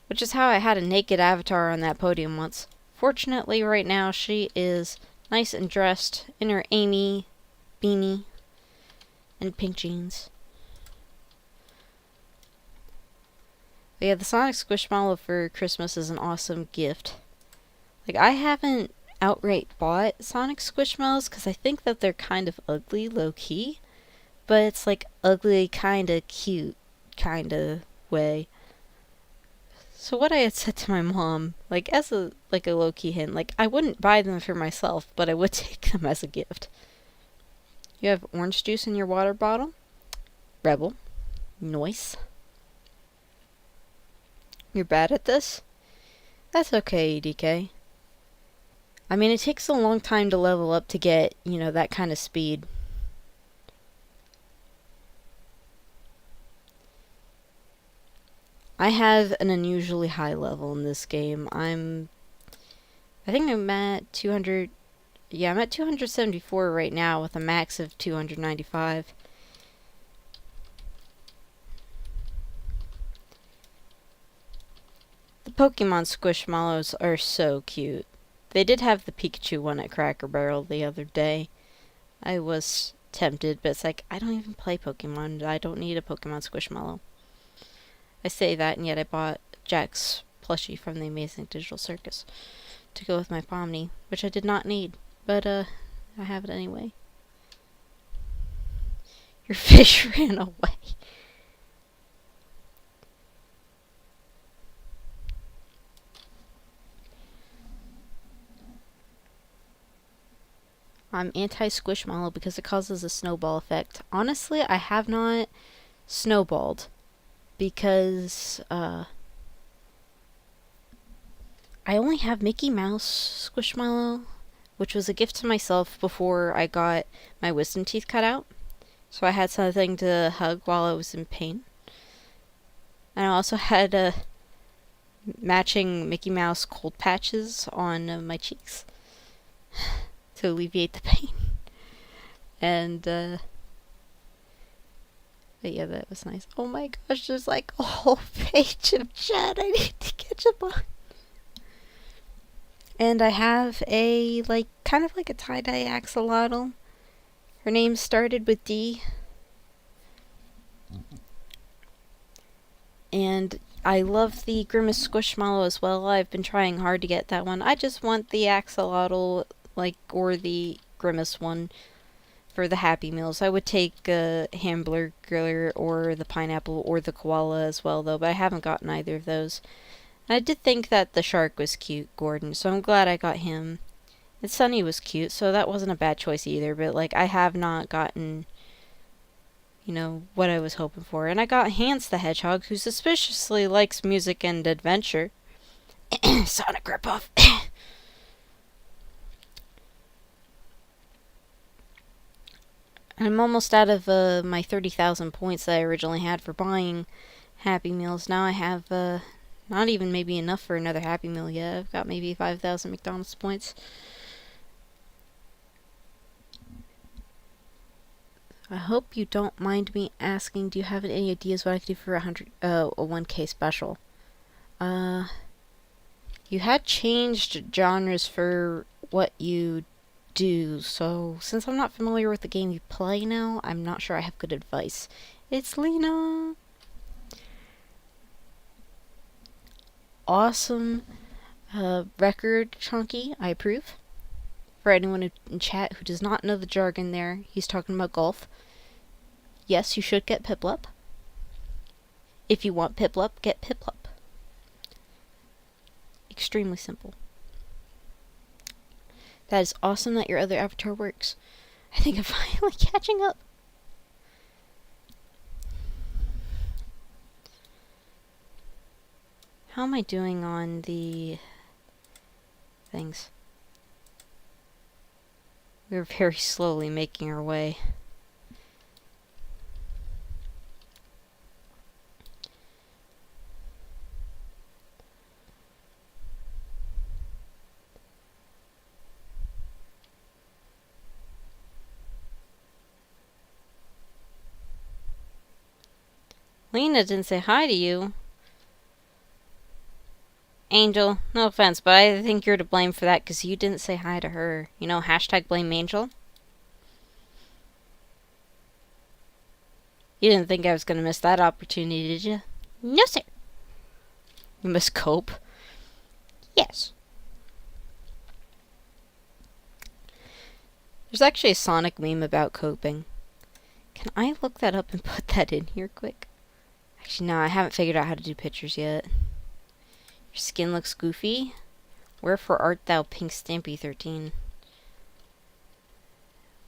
Which is how I had a naked avatar on that podium once. Fortunately, right now, she is nice and dressed in her Amy beanie and pink jeans. But yeah, the Sonic Squishmallow for Christmas is an awesome gift. Like, I haven't outright bought Sonic Squishmallows because I think that they're kind of ugly, low-key. But it's like ugly, kind of cute, kind of way. So what I had said to my mom, like as a low-key hint, like I wouldn't buy them for myself, but I would take them as a gift. You have orange juice in your water bottle? Rebel. Noise. You're bad at this? That's okay, EDK. I mean, it takes a long time to level up to get, that kind of speed. I have an unusually high level in this game. I think I'm at 200. Yeah, I'm at 274 right now with a max of 295. The Pokemon Squishmallows are so cute. They did have the Pikachu one at Cracker Barrel the other day. I was tempted, but it's like, I don't even play Pokemon. I don't need a Pokemon Squishmallow. I say that, and yet I bought Jack's plushie from the Amazing Digital Circus to go with my Pomni, which I did not need, but I have it anyway. Your fish ran away. I'm anti-Squishmallow because it causes a snowball effect. Honestly, I have not snowballed because I only have Mickey Mouse Squishmallow, which was a gift to myself before I got my wisdom teeth cut out. So I had something to hug while I was in pain. And I also had matching Mickey Mouse cold patches on my cheeks to alleviate the pain. And but yeah, that was nice. Oh my gosh, there's like a whole page of chat I need to catch up on. And I have a, kind of like a tie-dye axolotl. Her name started with D. And I love the Grimace Squishmallow as well. I've been trying hard to get that one. I just want the axolotl, or the Grimace one for the Happy Meals. I would take a hamburger or the pineapple or the koala as well, though, but I haven't gotten either of those. I did think that the shark was cute, Gordon, so I'm glad I got him. And Sunny was cute, so that wasn't a bad choice either, but, I have not gotten, what I was hoping for. And I got Hans the Hedgehog, who suspiciously likes music and adventure. Sonic ripoff. I'm almost out of my 30,000 points that I originally had for buying Happy Meals. Now I have not even maybe enough for another Happy Meal yet. I've got maybe 5,000 McDonald's points. I hope you don't mind me asking, do you have any ideas what I could do for a 1K special? You had changed genres for what you do, so since I'm not familiar with the game you play now, I'm not sure I have good advice. It's Lena! Awesome record, Chunky. I approve. For anyone in chat who does not know the jargon there, he's talking about golf. Yes, you should get Piplup. If you want Piplup, get Piplup. Extremely simple. That is awesome that your other avatar works. I think I'm finally catching up. How am I doing on the things? We're very slowly making our way. Lena didn't say hi to you. Angel, no offense, but I think you're to blame for that because you didn't say hi to her. You know, hashtag blame Angel. You didn't think I was going to miss that opportunity, did you? No, sir. You must cope. Yes. There's actually a Sonic meme about coping. Can I look that up and put that in here quick? Actually, no, I haven't figured out how to do pictures yet. Your skin looks goofy. Wherefore art thou, Pink Stampy 13?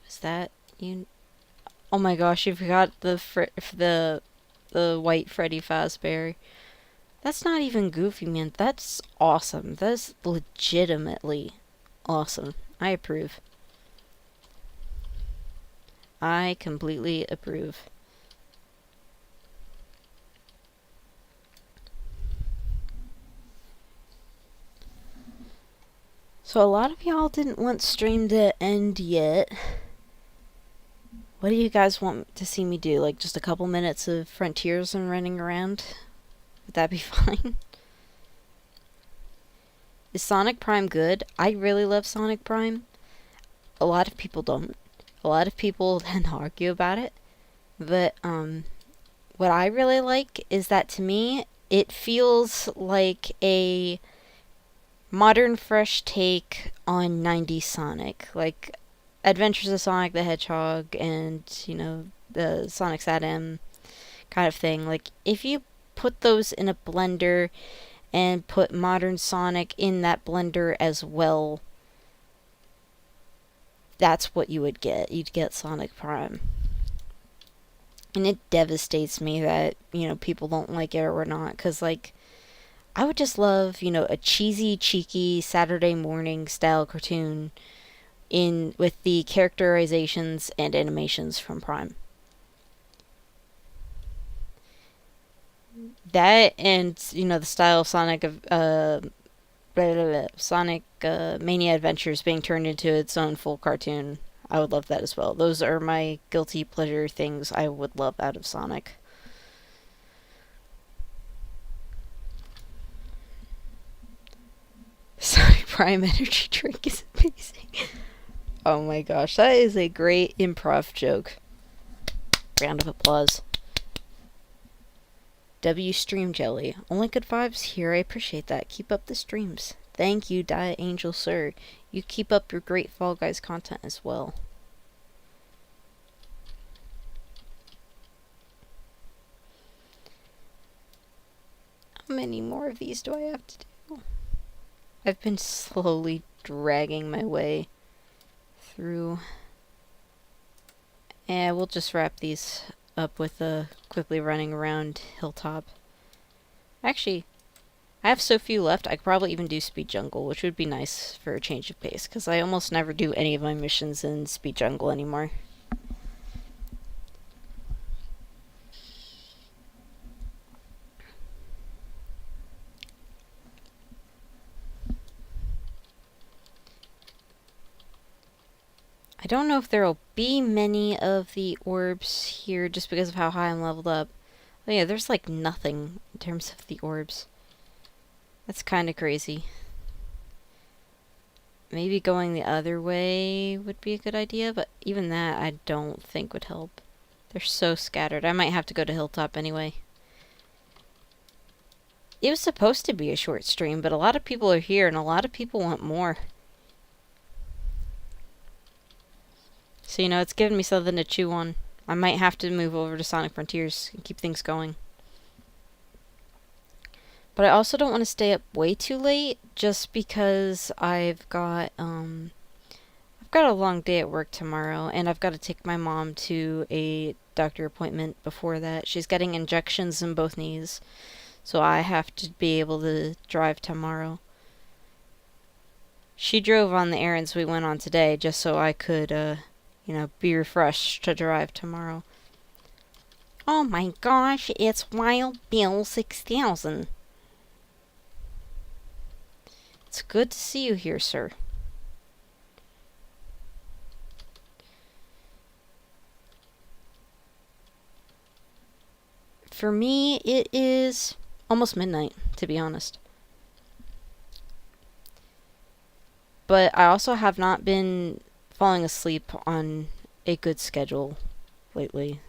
Is that you? Oh my gosh, you forgot the white Freddy Fazbear. That's not even goofy, man. That's awesome. That's legitimately awesome. I approve. I completely approve. So a lot of y'all didn't want stream to end yet. What do you guys want to see me do? Like just a couple minutes of Frontiers and running around? Would that be fine? Is Sonic Prime good? I really love Sonic Prime. A lot of people don't. A lot of people then argue about it. But what I really like is that to me it feels like a modern fresh take on 90s Sonic. Like Adventures of Sonic the Hedgehog and, you know, the Sonic SatM kind of thing. Like, if you put those in a blender and put modern Sonic in that blender as well, that's what you would get. You'd get Sonic Prime. And it devastates me that, you know, people don't like it or not. Because, like, I would just love, you know, a cheesy, cheeky Saturday morning style cartoon with the characterizations and animations from Prime. That and, you know, the style of Sonic Sonic Mania Adventures being turned into its own full cartoon. I would love that as well. Those are my guilty pleasure things I would love out of Sonic. Sonic Prime energy drink is amazing. Oh my gosh, that is a great improv joke. Round of applause. W Stream Jelly. Only good vibes here. I appreciate that. Keep up the streams. Thank you, Diet Angel Sir. You keep up your great Fall Guys content as well. How many more of these do I have to do? I've been slowly dragging my way through. And we'll just wrap these up with quickly running around Hilltop. Actually, I have so few left, I could probably even do Speed Jungle, which would be nice for a change of pace, because I almost never do any of my missions in Speed Jungle anymore. I don't know if there will be many of the orbs here just because of how high I'm leveled up. Oh yeah, there's like nothing in terms of the orbs. That's kind of crazy. Maybe going the other way would be a good idea, but even that I don't think would help. They're so scattered. I might have to go to Hilltop anyway. It was supposed to be a short stream, but a lot of people are here and a lot of people want more. So, you know, it's giving me something to chew on. I might have to move over to Sonic Frontiers and keep things going. But I also don't want to stay up way too late just because I've got a long day at work tomorrow and I've got to take my mom to a doctor appointment before that. She's getting injections in both knees. so I have to be able to drive tomorrow. She drove on the errands we went on today just so I could, be refreshed to drive tomorrow. Oh my gosh, it's Wild Bill 6000. It's good to see you here, sir. For me, it is almost midnight, to be honest. But I also have not been falling asleep on a good schedule lately.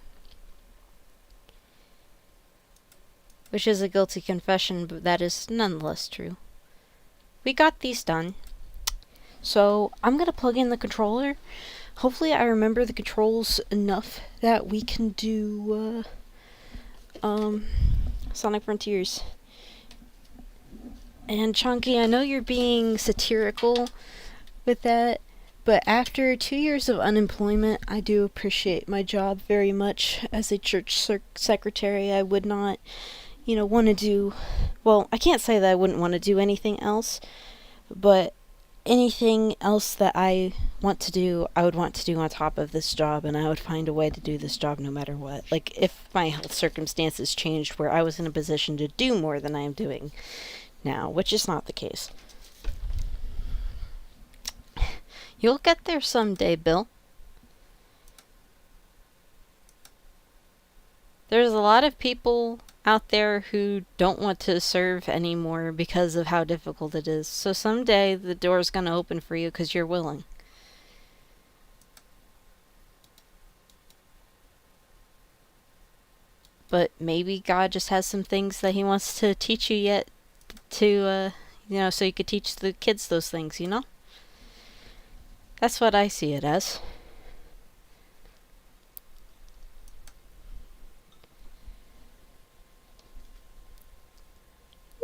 Which is a guilty confession, but that is nonetheless true. We got these done. So I'm going to plug in the controller. Hopefully I remember the controls enough that we can do Sonic Frontiers. And Chunky, I know you're being satirical with that, but after 2 years of unemployment, I do appreciate my job very much as a church secretary. I would not, want to do, well, I can't say that I wouldn't want to do anything else, but anything else that I want to do, I would want to do on top of this job, and I would find a way to do this job no matter what. Like, if my health circumstances changed where I was in a position to do more than I am doing now, which is not the case. You'll get there someday, Bill. There's a lot of people out there who don't want to serve anymore because of how difficult it is. So someday the door's going to open for you because you're willing. But maybe God just has some things that he wants to teach you yet to, so you could teach the kids those things, That's what I see it as.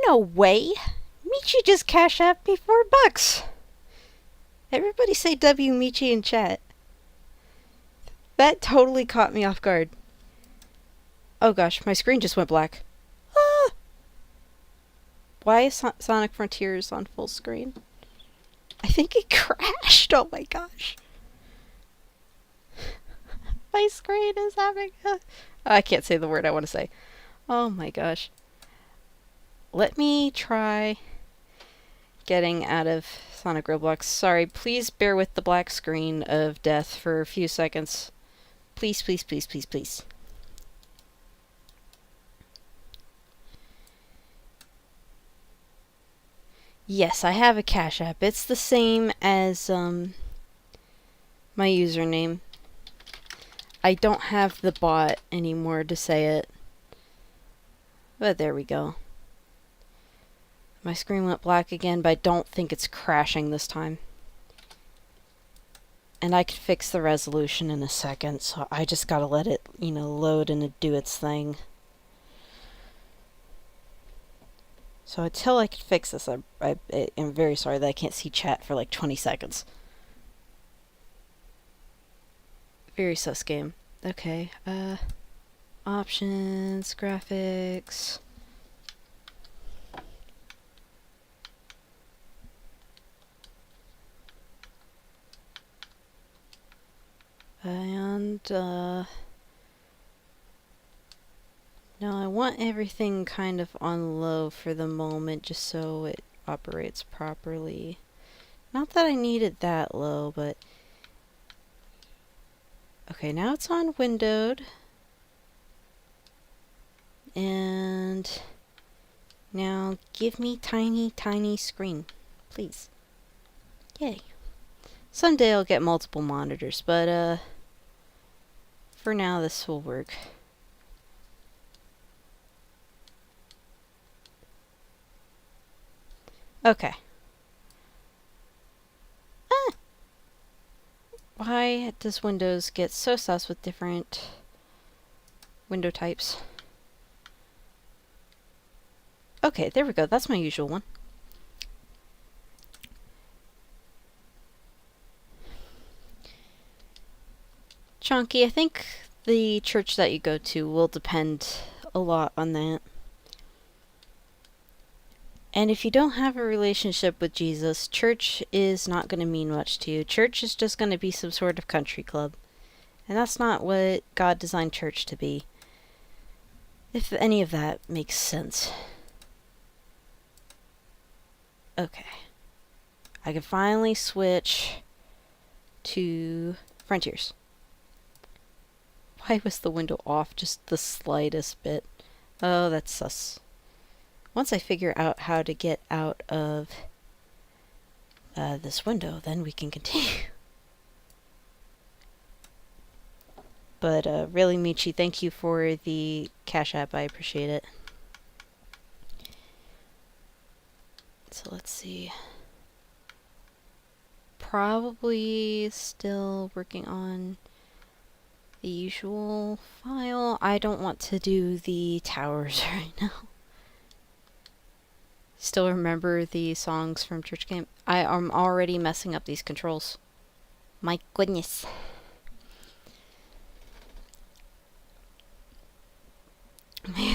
No way! Michi just cashed out me $4. Everybody say W Michi in chat. That totally caught me off guard. Oh gosh, my screen just went black. Ah! Why is Sonic Frontiers on full screen? I think it crashed. Oh my gosh. My screen is having a... I can't say the word I want to say. Oh my gosh. Let me try getting out of Sonic Roblox. Sorry, please bear with the black screen of death for a few seconds. Please, please, please, please, please. Yes, I have a Cash App. It's the same as my username. I don't have the bot anymore to say it. But there we go. My screen went black again, but I don't think it's crashing this time. And I could fix the resolution in a second, so I just gotta let it, load and do its thing. So until I can fix this, I'm very sorry that I can't see chat for like 20 seconds. Very sus game. Okay, options, graphics. And, no, I want everything kind of on low for the moment, just so it operates properly. Not that I need it that low, but... Okay, now it's on windowed. And... now give me tiny, tiny screen, please. Yay. Someday I'll get multiple monitors, but, for now this will work. Okay. Why does Windows get so sus with different window types? Okay, there we go. That's my usual one. Chunky, I think the church that you go to will depend a lot on that. And if you don't have a relationship with Jesus, church is not going to mean much to you. Church is just going to be some sort of country club. And that's not what God designed church to be. If any of that makes sense. Okay. I can finally switch to Frontiers. Why was the window off just the slightest bit? Oh, that's sus. Once I figure out how to get out of this window, then we can continue. But really, Michi, thank you for the Cash App. I appreciate it. So let's see. Probably still working on the usual file. I don't want to do the towers right now. Still remember the songs from Church Camp? I am already messing up these controls. My goodness.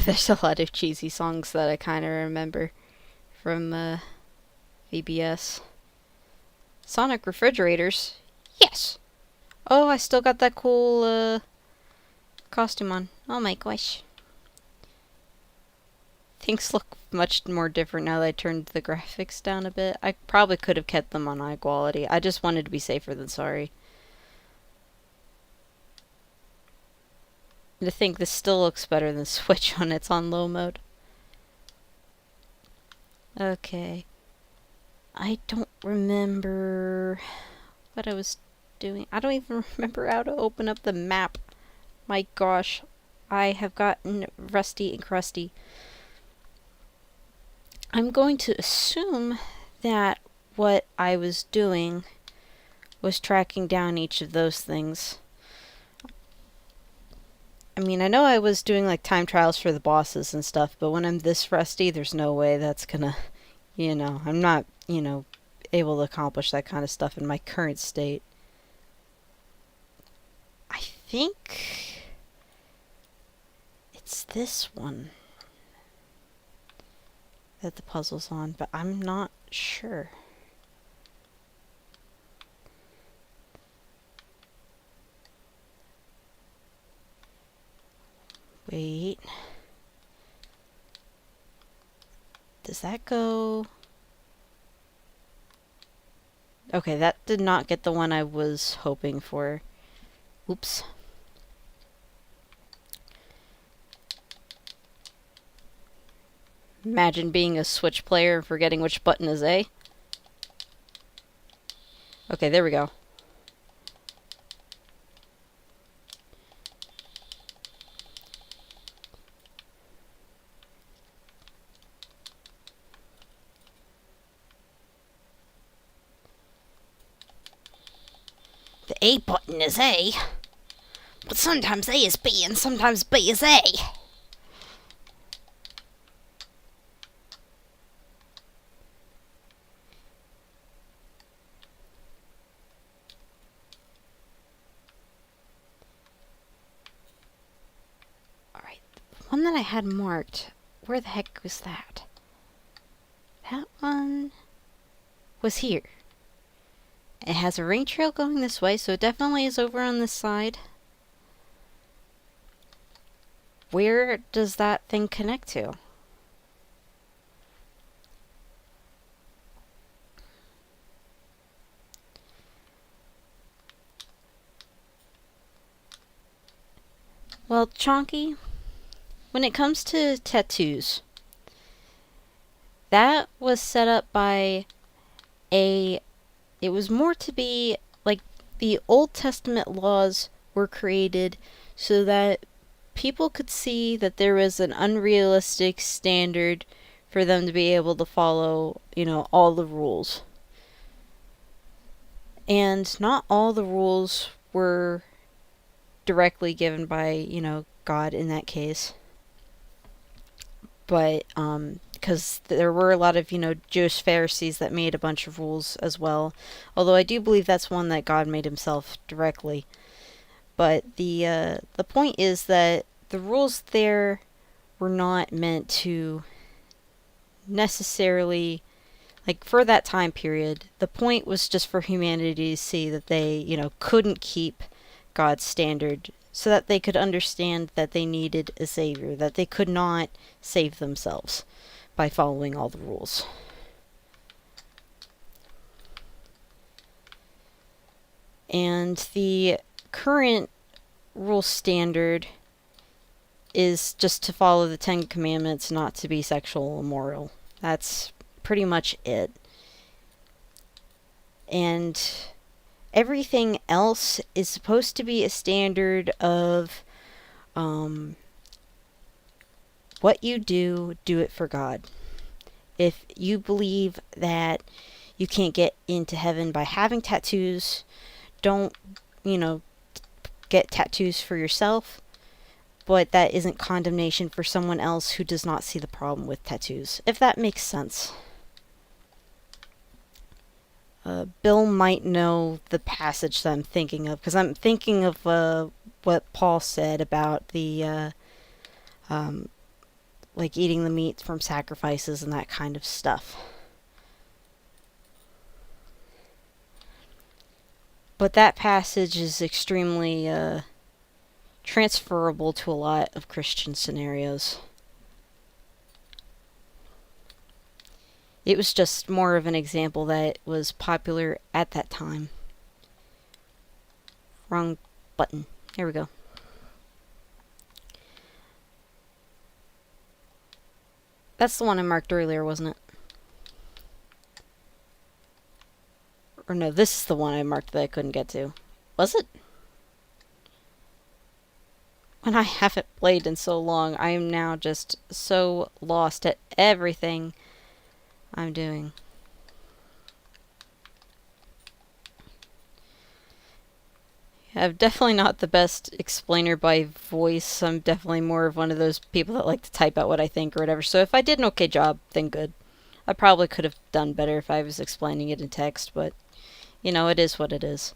There's a lot of cheesy songs that I kind of remember from VBS. Sonic refrigerators? Yes! Oh, I still got that cool costume on. Oh my gosh. Things look much more different now that I turned the graphics down a bit. I probably could have kept them on high quality. I just wanted to be safer than sorry. To think this still looks better than Switch when it's on low mode. Okay. I don't remember what I was doing. I don't even remember how to open up the map. My gosh. I have gotten rusty and crusty. I'm going to assume that what I was doing was tracking down each of those things. I mean, I know I was doing like time trials for the bosses and stuff, but when I'm this rusty, there's no way that's gonna, I'm not, able to accomplish that kind of stuff in my current state. I think it's this one that the puzzle's on, but I'm not sure. Wait. Does that go? Okay, that did not get the one I was hoping for. Oops. Imagine being a Switch player and forgetting which button is A. Okay, there we go. The A button is A, but sometimes A is B and sometimes B is A. Alright, the one that I had marked, where the heck was that? That one was here. It has a rain trail going this way, so it definitely is over on this side. Where does that thing connect to? Well, Chonky, when it comes to tattoos, that was set up by it was more to be like the Old Testament laws were created so that people could see that there was an unrealistic standard for them to be able to follow, all the rules. And not all the rules were directly given by, God in that case. But, because there were a lot of, Jewish Pharisees that made a bunch of rules as well. Although I do believe that's one that God made himself directly. But the point is that the rules there were not meant to necessarily, like, for that time period, the point was just for humanity to see that they, couldn't keep God's standard, so that they could understand that they needed a savior, that they could not save themselves by following all the rules. And the current rule standard is just to follow the Ten Commandments, not to be sexual or immoral. That's pretty much it. And everything else is supposed to be a standard of what you do, do it for God. If you believe that you can't get into heaven by having tattoos, don't, get tattoos for yourself. But that isn't condemnation for someone else who does not see the problem with tattoos, if that makes sense. Bill might know the passage that I'm thinking of, because I'm thinking of what Paul said about the, like, eating the meat from sacrifices and that kind of stuff. But that passage is extremely transferable to a lot of Christian scenarios. It was just more of an example that was popular at that time. Wrong button. Here we go. That's the one I marked earlier, wasn't it? Or no, this is the one I marked that I couldn't get to. Was it? When I haven't played in so long, I am now just so lost at everything I'm doing. I'm definitely not the best explainer by voice. I'm definitely more of one of those people that like to type out what I think or whatever. So if I did an okay job, then good. I probably could have done better if I was explaining it in text, but, it is what it is.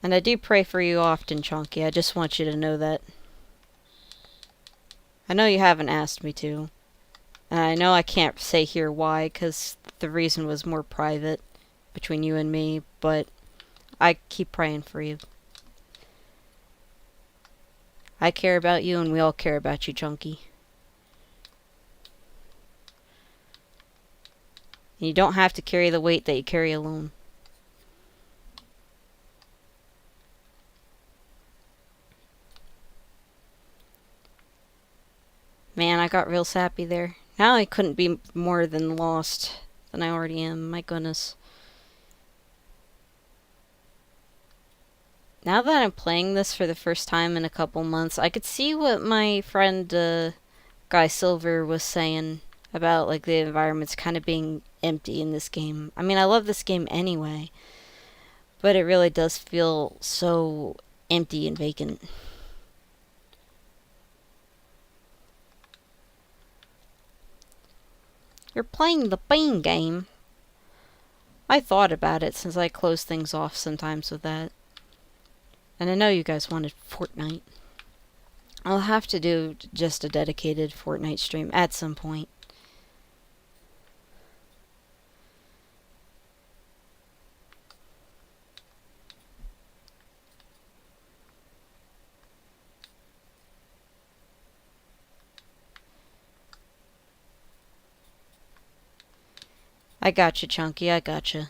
And I do pray for you often, Chonky. I just want you to know that. I know you haven't asked me to. And I know I can't say here why, because the reason was more private between you and me, but I keep praying for you. I care about you, and we all care about you, Chunky. And you don't have to carry the weight that you carry alone. Man, I got real sappy there. Now I couldn't be more than lost than I already am. My goodness. Now that I'm playing this for the first time in a couple months, I could see what my friend Guy Silver was saying about, like, the environments kind of being empty in this game. I mean, I love this game anyway, but it really does feel so empty and vacant. You're playing the Bane game. I thought about it since I close things off sometimes with that. And I know you guys wanted Fortnite. I'll have to do just a dedicated Fortnite stream at some point. I got you, Chunky. I got you.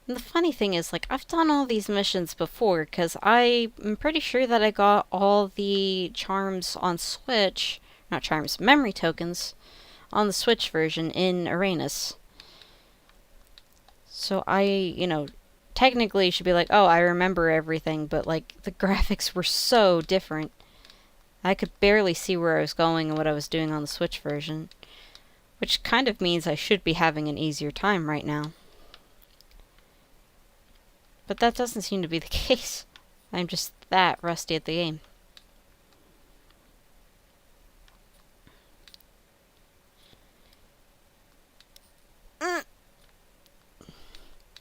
And the funny thing is, like, I've done all these missions before, because I'm pretty sure that I got all the charms on Switch, not charms, memory tokens, on the Switch version in Arenas. So I, technically should be like, oh, I remember everything, but, like, the graphics were so different. I could barely see where I was going and what I was doing on the Switch version, which kind of means I should be having an easier time right now. But that doesn't seem to be the case. I'm just that rusty at the game.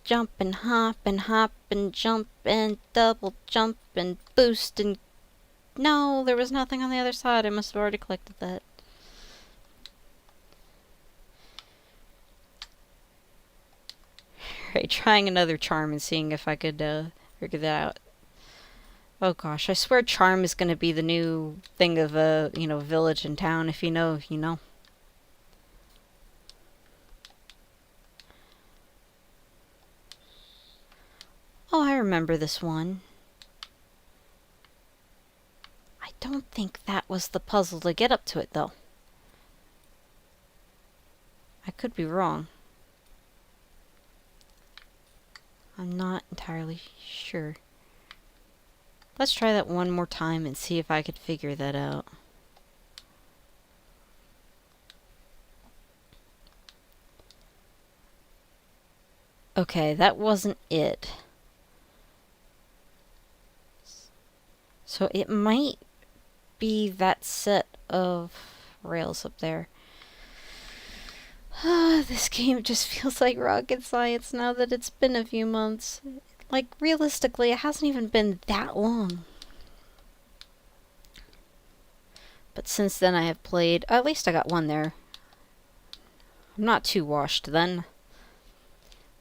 jump and hop and hop and jump and double jump and boost and... No, there was nothing on the other side. I must have already collected that. Alright, trying another charm and seeing if I could figure that out. Oh gosh, I swear charm is gonna be the new thing of a, village and town. If you know, you know. Oh, I remember this one. I don't think that was the puzzle to get up to it, though. I could be wrong. I'm not entirely sure. Let's try that one more time and see if I could figure that out. Okay, that wasn't it. So it might be that set of rails up there. This game just feels like rocket science now that it's been a few months. Like, realistically, it hasn't even been that long. But since then I have played... at least I got one there. I'm not too washed then.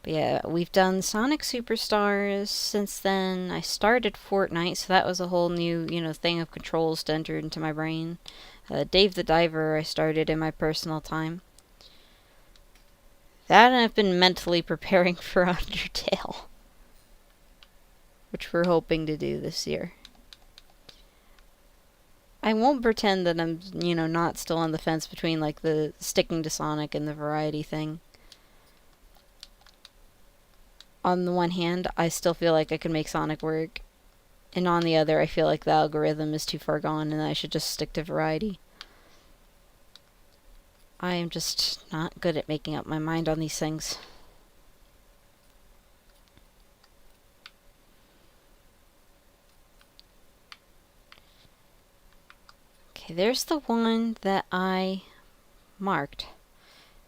But yeah, we've done Sonic Superstars since then. I started Fortnite, so that was a whole new, thing of controls to enter into my brain. Dave the Diver I started in my personal time. That and I've been mentally preparing for Undertale. Which we're hoping to do this year. I won't pretend that I'm, not still on the fence between, like, the sticking to Sonic and the variety thing. On the one hand, I still feel like I can make Sonic work. And on the other, I feel like the algorithm is too far gone and I should just stick to variety. I am just not good at making up my mind on these things. Okay, there's the one that I marked.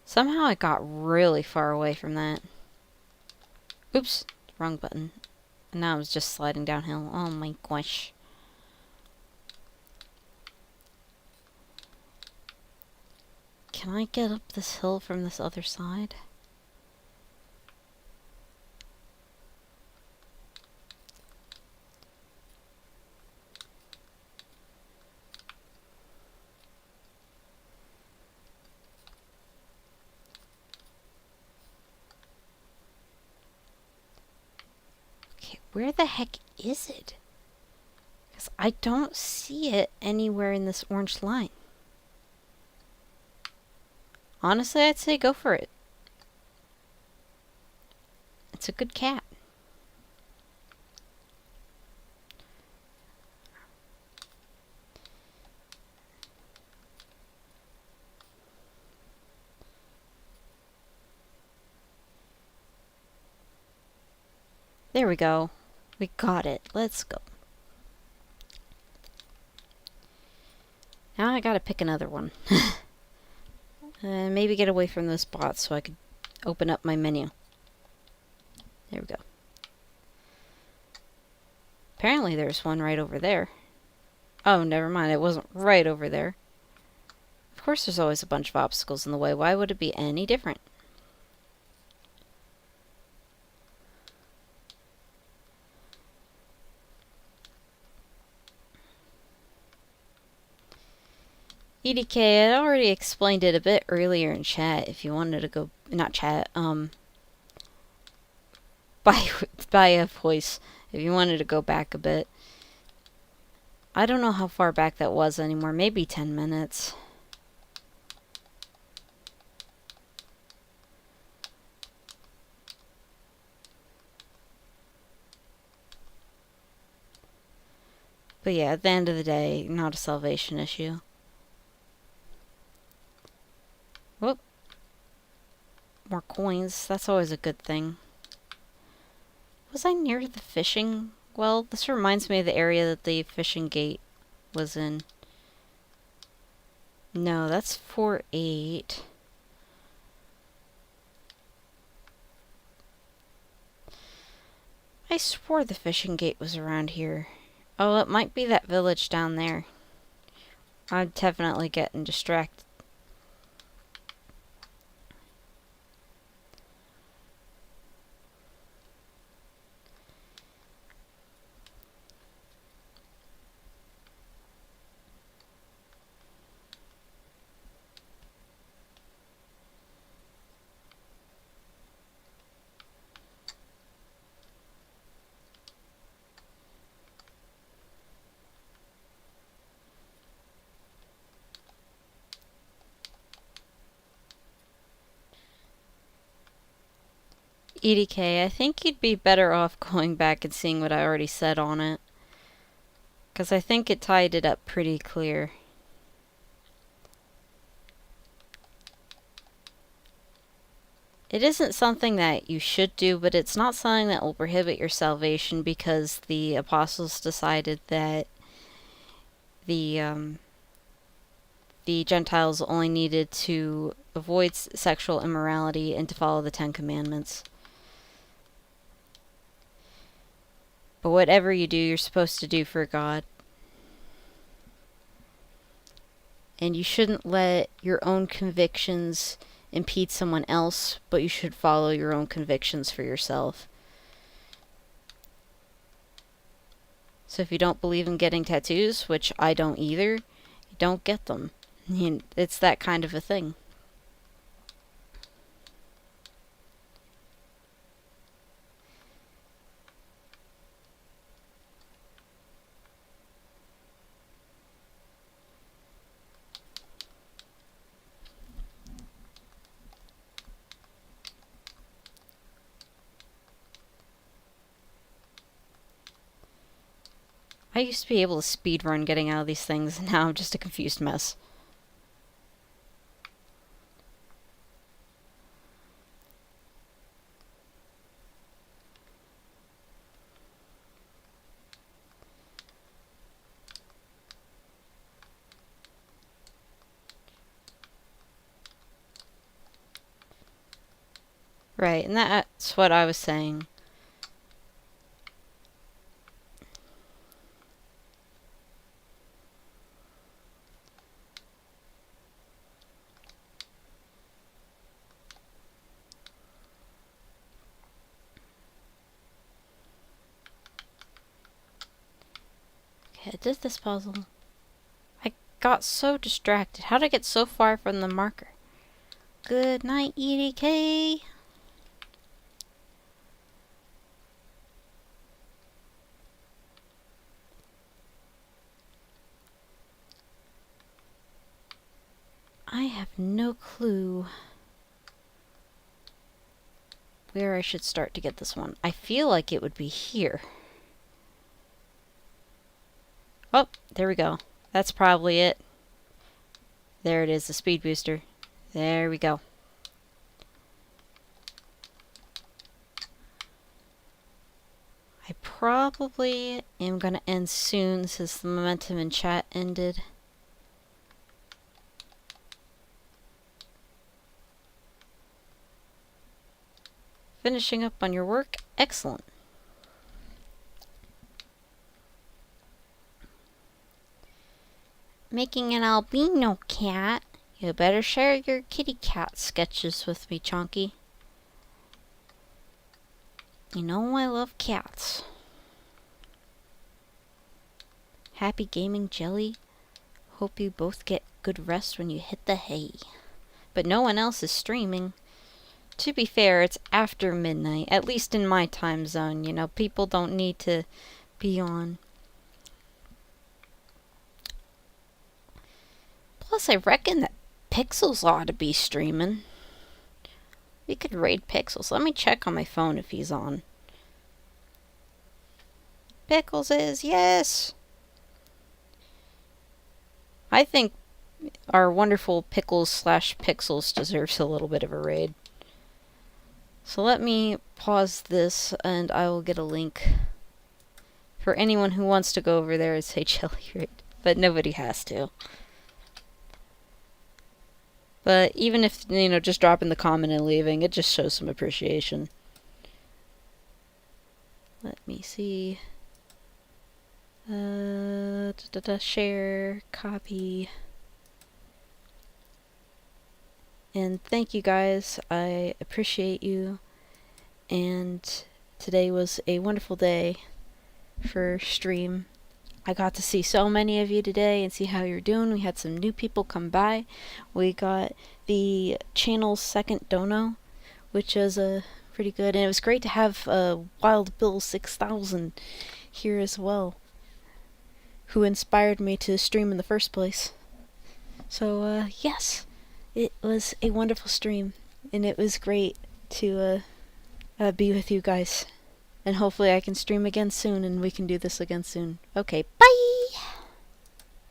Somehow I got really far away from that. Oops, wrong button. And now I was just sliding downhill. Oh my gosh. Can I get up this hill from this other side? Okay, where the heck is it? Because I don't see it anywhere in this orange line. Honestly, I'd say go for it. It's a good cat. There we go. We got it. Let's go. Now I gotta pick another one. Maybe get away from those spots so I could open up my menu. There we go. Apparently there's one right over there. Oh, never mind. It wasn't right over there. Of course there's always a bunch of obstacles in the way. Why would it be any different? EDK, I already explained it a bit earlier in chat if you wanted to go... Not chat, by a voice, if you wanted to go back a bit. I don't know how far back that was anymore. Maybe 10 minutes. But yeah, at the end of the day, not a salvation issue. Whoop. More coins. That's always a good thing. Was I near the fishing? Well, this reminds me of the area that the fishing gate was in. No, that's 4-8. I swore the fishing gate was around here. Oh, it might be that village down there. I'm definitely getting distracted. EDK, I think you'd be better off going back and seeing what I already said on it. Because I think it tied it up pretty clear. It isn't something that you should do, but it's not something that will prohibit your salvation, because the apostles decided that the Gentiles only needed to avoid sexual immorality and to follow the Ten Commandments. But whatever you do, you're supposed to do for God. And you shouldn't let your own convictions impede someone else, but you should follow your own convictions for yourself. So if you don't believe in getting tattoos, which I don't either, you don't get them. It's that kind of a thing. I used to be able to speedrun getting out of these things, and now I'm just a confused mess. Right, and that's what I was saying. Okay, I did this puzzle. I got so distracted. How did I get so far from the marker? Good night, EDK. I have no clue where I should start to get this one. I feel like it would be here. Oh, there we go. That's probably it. There it is, the speed booster. There we go. I probably am going to end soon since the momentum in chat ended. Finishing up on your work? Excellent. Making an albino cat? You better share your kitty cat sketches with me, Chonky. You know I love cats. Happy gaming, Jelly. Hope you both get good rest when you hit the hay. But no one else is streaming. To be fair, it's after midnight, at least in my time zone. You know, people don't need to be on. Plus, I reckon that Pixels ought to be streaming. We could raid Pixels. Let me check on my phone if he's on. Pickles is, yes! I think our wonderful Pickles/Pixels deserves a little bit of a raid. So let me pause this and I will get a link for anyone who wants to go over there and say Jelly Raid. But nobody has to. But even if, you know, just dropping the comment and leaving, it just shows some appreciation. Let me see. Share, copy. And thank you guys. I appreciate you. And today was a wonderful day for stream. I got to see so many of you today and see how you're doing. We had some new people come by. We got the channel's second dono, which was pretty good. And it was great to have Wild Bill 6000 here as well, who inspired me to stream in the first place. So, yes, it was a wonderful stream, and it was great to be with you guys. And hopefully I can stream again soon and we can do this again soon. Okay, bye!